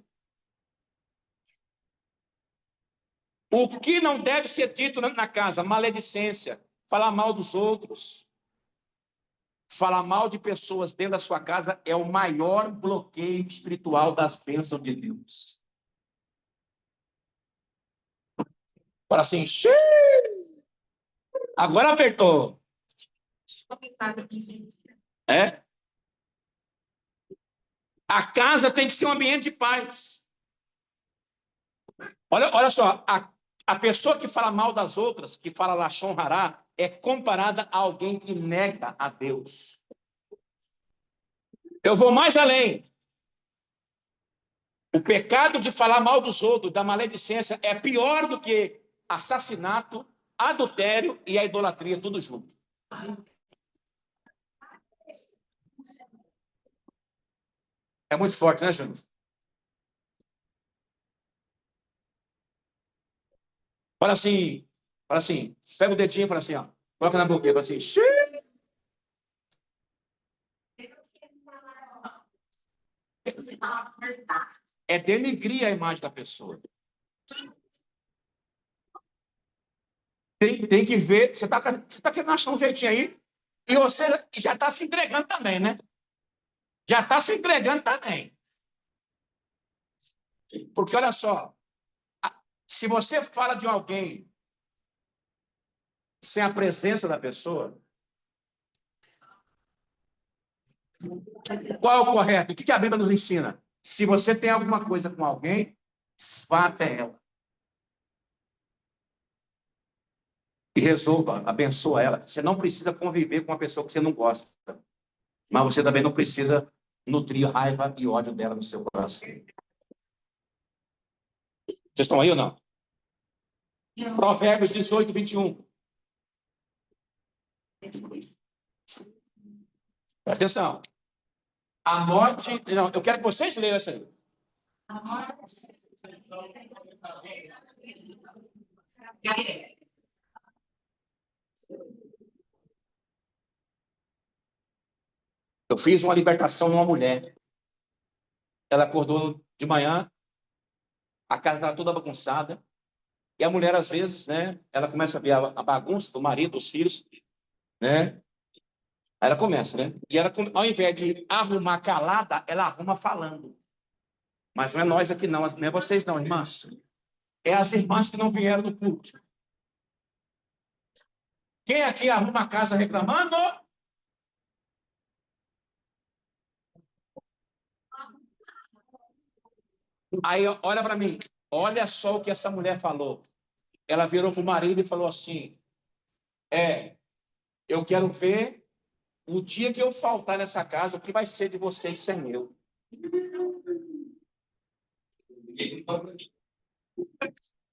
O que não deve ser dito na casa? Maledicência, falar mal dos outros. Falar mal de pessoas dentro da sua casa é o maior bloqueio espiritual das bênçãos de Deus. Fala assim, xiii! Agora apertou. É? A casa tem que ser um ambiente de paz. Olha só, a pessoa que fala mal das outras, que fala lachon hará, é comparada a alguém que nega a Deus. Eu vou mais além. O pecado de falar mal dos outros, da maledicência, é pior do que assassinato, adultério e a idolatria, tudo junto. É muito forte, né, Júnior? Fala assim, pega o dedinho e fala assim, ó, coloca na boquinha, fala assim, xiii! É denegrir a imagem da pessoa. Tem que ver, você tá querendo achar um jeitinho aí, e você já está se entregando também, né? Já está se entregando também. Porque, olha só, se você fala de alguém sem a presença da pessoa, qual é o correto? O que a Bíblia nos ensina? Se você tem alguma coisa com alguém, vá até ela. E resolva, abençoa ela. Você não precisa conviver com uma pessoa que você não gosta. Mas você também não precisa nutrir raiva e ódio dela no seu coração. Vocês estão aí ou não? Provérbios 18, 21. Presta atenção. A morte... Não, eu quero que vocês leiam essa aí. Eu fiz uma libertação numa mulher. Ela acordou de manhã, a casa estava toda bagunçada, e a mulher, às vezes, né, ela começa a ver a bagunça do marido, dos filhos, né? Aí ela começa, né? E ela, ao invés de arrumar calada, ela arruma falando. Mas não é nós aqui não, não é vocês não, irmãs. É as irmãs que não vieram do culto. Quem aqui arruma a casa reclamando? Aí, olha para mim. Olha só o que essa mulher falou. Ela virou para o marido e falou assim, eu quero ver o dia que eu faltar nessa casa, o que vai ser de vocês sem eu?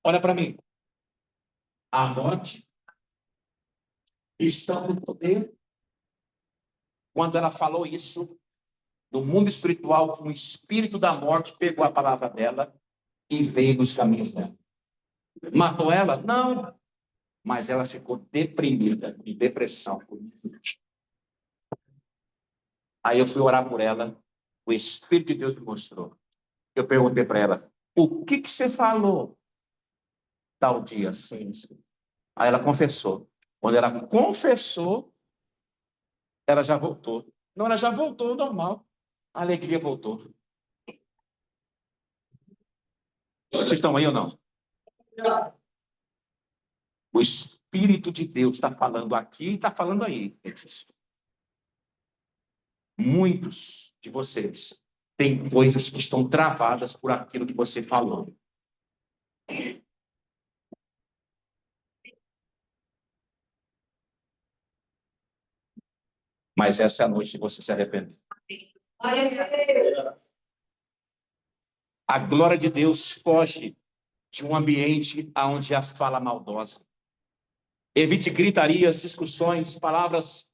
Olha para mim. A morte está no poder. Quando ela falou isso, no mundo espiritual, o espírito da morte pegou a palavra dela e veio nos caminhos dela. Matou ela? Não. Mas ela ficou deprimida, em depressão. Aí eu fui orar por ela, o Espírito de Deus me mostrou. Eu perguntei para ela, o que você falou tal dia? Sim. Aí ela confessou. Quando ela confessou, ela já voltou. Não, ela já voltou ao normal. A alegria voltou. Vocês estão aí ou não? O Espírito de Deus está falando aqui e está falando aí. Muitos de vocês têm coisas que estão travadas por aquilo que você falou. Mas essa é a noite de você se arrepender. A glória de Deus foge de um ambiente onde há fala maldosa. Evite gritarias, discussões, palavras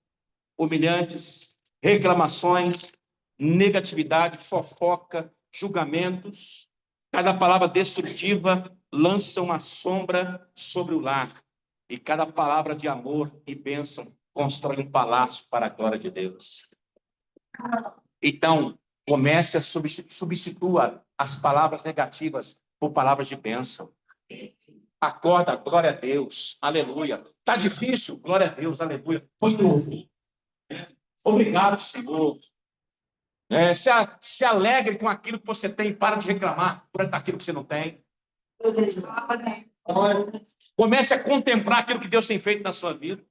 humilhantes, reclamações, negatividade, fofoca, julgamentos. Cada palavra destrutiva lança uma sombra sobre o lar. E cada palavra de amor e bênção constrói um palácio para a glória de Deus. Então, comece a substitua as palavras negativas por palavras de bênção. Acorda, glória a Deus, aleluia. Tá difícil, glória a Deus, aleluia. Põe novo. Obrigado, Senhor. Se alegre com aquilo que você tem, para de reclamar por aquilo que você não tem. Comece a contemplar aquilo que Deus tem feito na sua vida.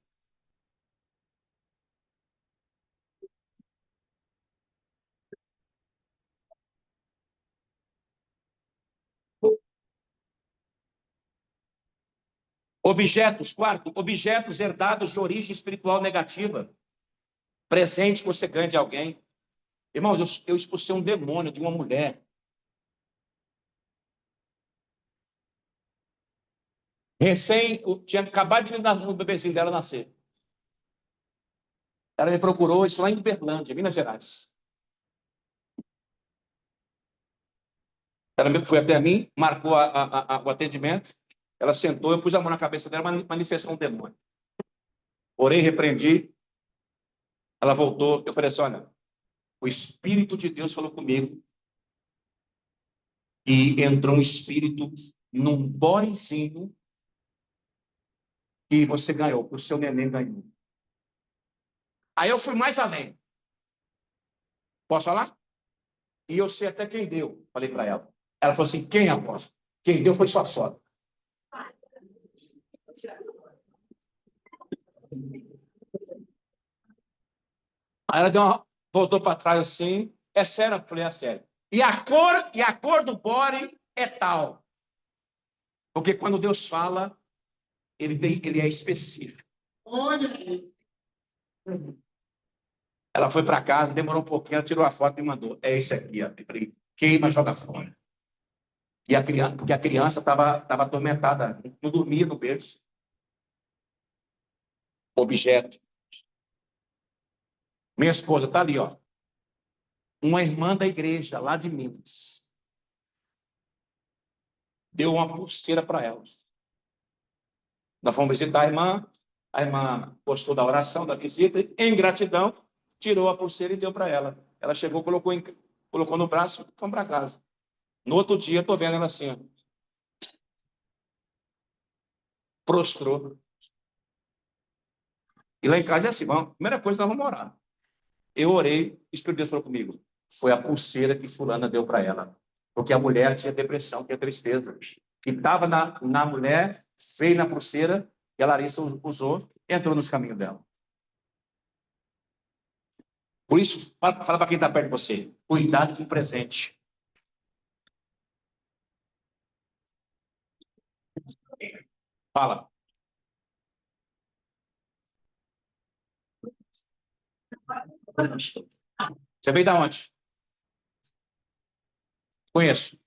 Objetos, quarto, objetos herdados de origem espiritual negativa. Presente que você ganha de alguém. Irmãos, eu expulsei um demônio de uma mulher. Tinha acabado de dar o bebezinho dela nascer. Ela me procurou, isso lá em Uberlândia, Minas Gerais. Ela foi até mim, marcou o atendimento. Ela sentou, eu pus a mão na cabeça dela, manifestou um demônio. Orei, repreendi. Ela voltou, eu falei assim, olha, o Espírito de Deus falou comigo e entrou um espírito num borezinho e você ganhou, o seu neném ganhou. Aí eu fui mais além. Posso falar? E eu sei até quem deu, falei para ela. Ela falou assim, quem, apóstolo? Quem deu foi sua sogra. Aí ela voltou para trás assim, é sério? Eu falei, é sério. E a cor do bore é tal. Porque quando Deus fala, ele é específico. Olha. Ela foi para casa, demorou um pouquinho, ela tirou a foto e me mandou. É esse aqui, ó. Eu falei, queima, joga fora. Porque a criança estava atormentada, não dormia no berço. Objeto. Minha esposa está ali, ó. Uma irmã da igreja, lá de Minas, deu uma pulseira para ela. Nós fomos visitar a irmã gostou da oração, da visita, e, em gratidão, tirou a pulseira e deu para ela. Ela chegou, colocou no braço e foi para casa. No outro dia, estou vendo ela assim, ó, prostrou. E lá em casa é assim, primeira coisa, nós vamos orar. Eu orei, o Espírito de Deus falou comigo. Foi a pulseira que fulana deu para ela. Porque a mulher tinha depressão, tinha tristeza. E estava na mulher, veio na pulseira, que a Larissa usou, entrou nos caminhos dela. Por isso, fala para quem está perto de você, cuidado com o presente. Fala. Você veio de onde? Conheço.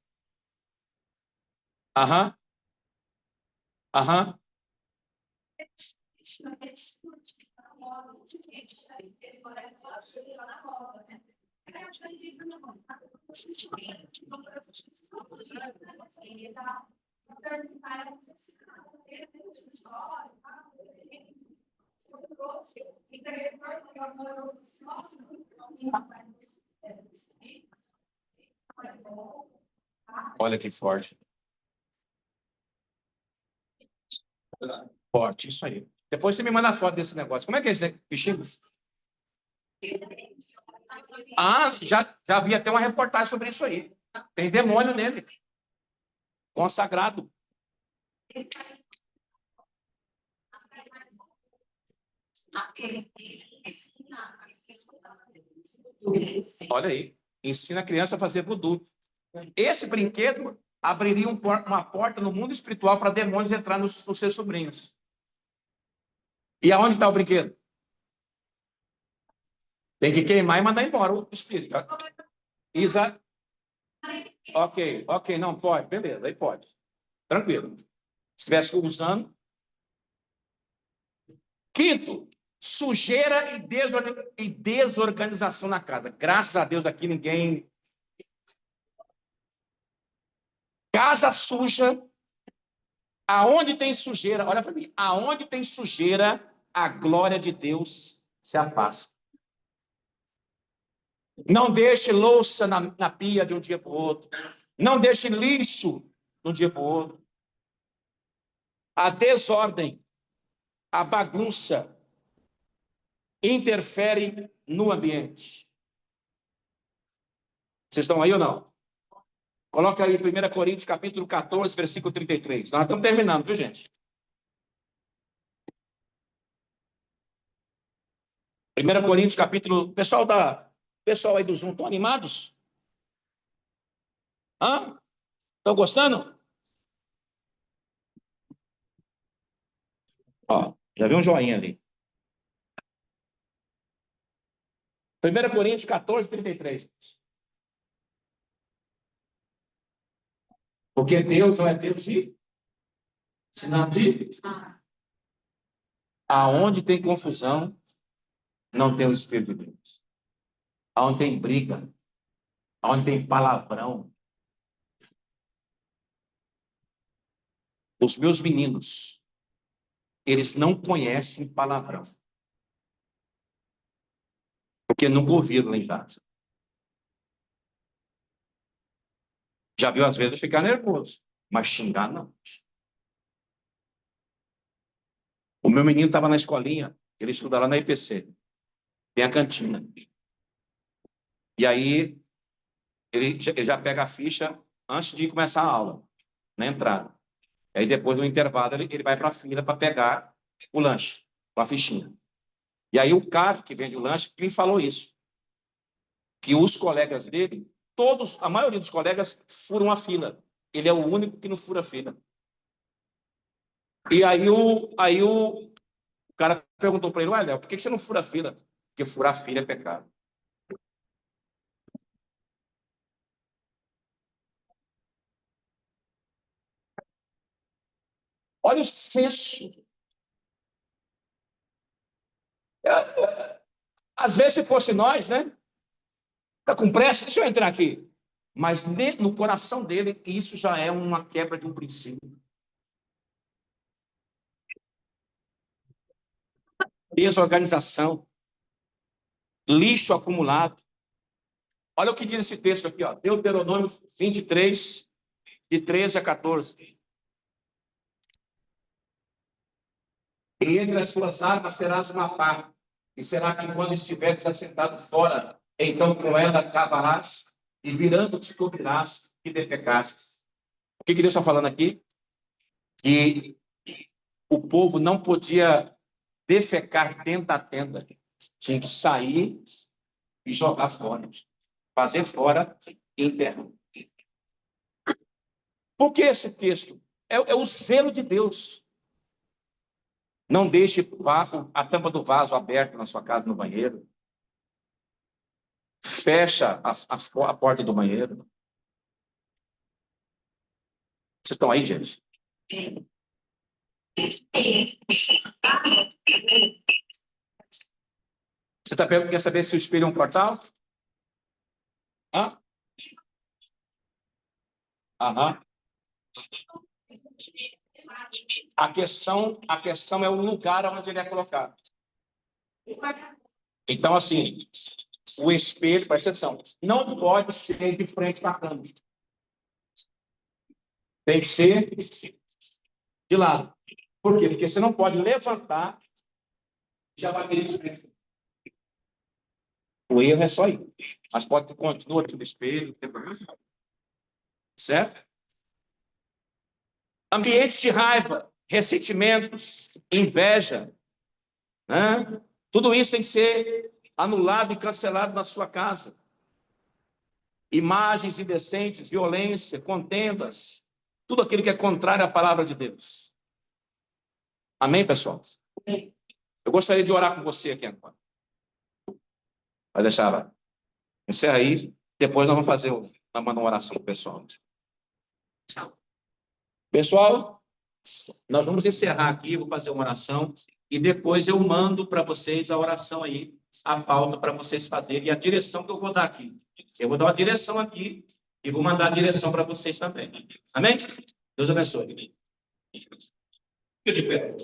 Aham. Aham. Olha que forte. Forte, isso aí. Depois você me manda a foto desse negócio. Como é que é esse bichinho? Ah, já vi até uma reportagem sobre isso aí. Tem demônio nele. Consagrado. Olha aí. Ensina a criança a fazer voodoo. Esse brinquedo abriria uma porta no mundo espiritual para demônios entrar nos seus sobrinhos. E aonde está o brinquedo? Tem que queimar e mandar embora o espírito. Ok, não pode, beleza, aí pode. Tranquilo. Se estivesse usando. Quinto, sujeira e desorganização na casa. Graças a Deus aqui ninguém. Casa suja. Aonde tem sujeira, olha para mim, aonde tem sujeira, a glória de Deus se afasta. Não deixe louça na pia de um dia para o outro. Não deixe lixo de um dia para o outro. A desordem, a bagunça, interfere no ambiente. Vocês estão aí ou não? Coloca aí 1 Coríntios, capítulo 14, versículo 33. Nós estamos terminando, viu, gente? 1 Coríntios, capítulo... Pessoal aí do Zoom, estão animados? Hã? Estão gostando? Ó, já viu um joinha ali. 1 Coríntios 14, 33. Porque Deus não é Deus de... Senão de... Aonde tem confusão, não tem o Espírito de Deus. Aonde tem briga, aonde tem palavrão. Os meus meninos, eles não conhecem palavrão. Porque nunca ouviram lá em casa. Já viu às vezes ficar nervoso, mas xingar não. O meu menino estava na escolinha, ele estuda lá na IPC. Tem a cantina. E aí, ele já pega a ficha antes de começar a aula, na entrada. Aí depois do intervalo, ele vai para a fila para pegar o lanche, com a fichinha. E aí o cara que vende o lanche me falou isso. Que os colegas dele, todos, a maioria dos colegas furam a fila. Ele é o único que não fura a fila. E aí o cara perguntou para ele, ué, Léo, por que você não fura a fila? Porque furar a fila é pecado. Olha o senso. Às vezes, se fosse nós, né? Está com pressa? Deixa eu entrar aqui. Mas no coração dele, isso já é uma quebra de um princípio. Desorganização. Lixo acumulado. Olha o que diz esse texto aqui, ó. Deuteronômio 23, de 13 a 14. Entre as suas armas terás uma pá, e será que quando estiveres assentado fora, então com ela cavarás, e virando descobrirás que defecastes. O que Deus está falando aqui? Que o povo não podia defecar dentro da tenda. Tinha que sair e jogar fora. Fazer fora e enterrar. Por que esse texto? É o zelo de Deus. Não deixe a tampa do vaso aberta na sua casa, no banheiro. Fecha a porta do banheiro. Vocês estão aí, gente? Você quer saber se o espelho é um portal? Hã? Aham. A questão é o lugar onde ele é colocado. Então, assim, o espelho, presta atenção, não pode ser de frente para a câmera. Tem que ser de lado. Por quê? Porque você não pode levantar e já bater de frente. O erro é só aí. Mas pode continuar aqui no espelho. Certo? Ambientes de raiva, ressentimentos, inveja. Né? Tudo isso tem que ser anulado e cancelado na sua casa. Imagens indecentes, violência, contendas. Tudo aquilo que é contrário à palavra de Deus. Amém, pessoal? Eu gostaria de orar com você aqui agora. Vai deixar lá. Encerra aí. Depois nós vamos fazer uma oração pro pessoal. Pessoal, nós vamos encerrar aqui. Vou fazer uma oração. E depois eu mando para vocês a oração aí. A pauta para vocês fazerem. E a direção que eu vou dar aqui. Eu vou dar uma direção aqui. E vou mandar a direção para vocês também. Amém? Deus abençoe. Fique de pé.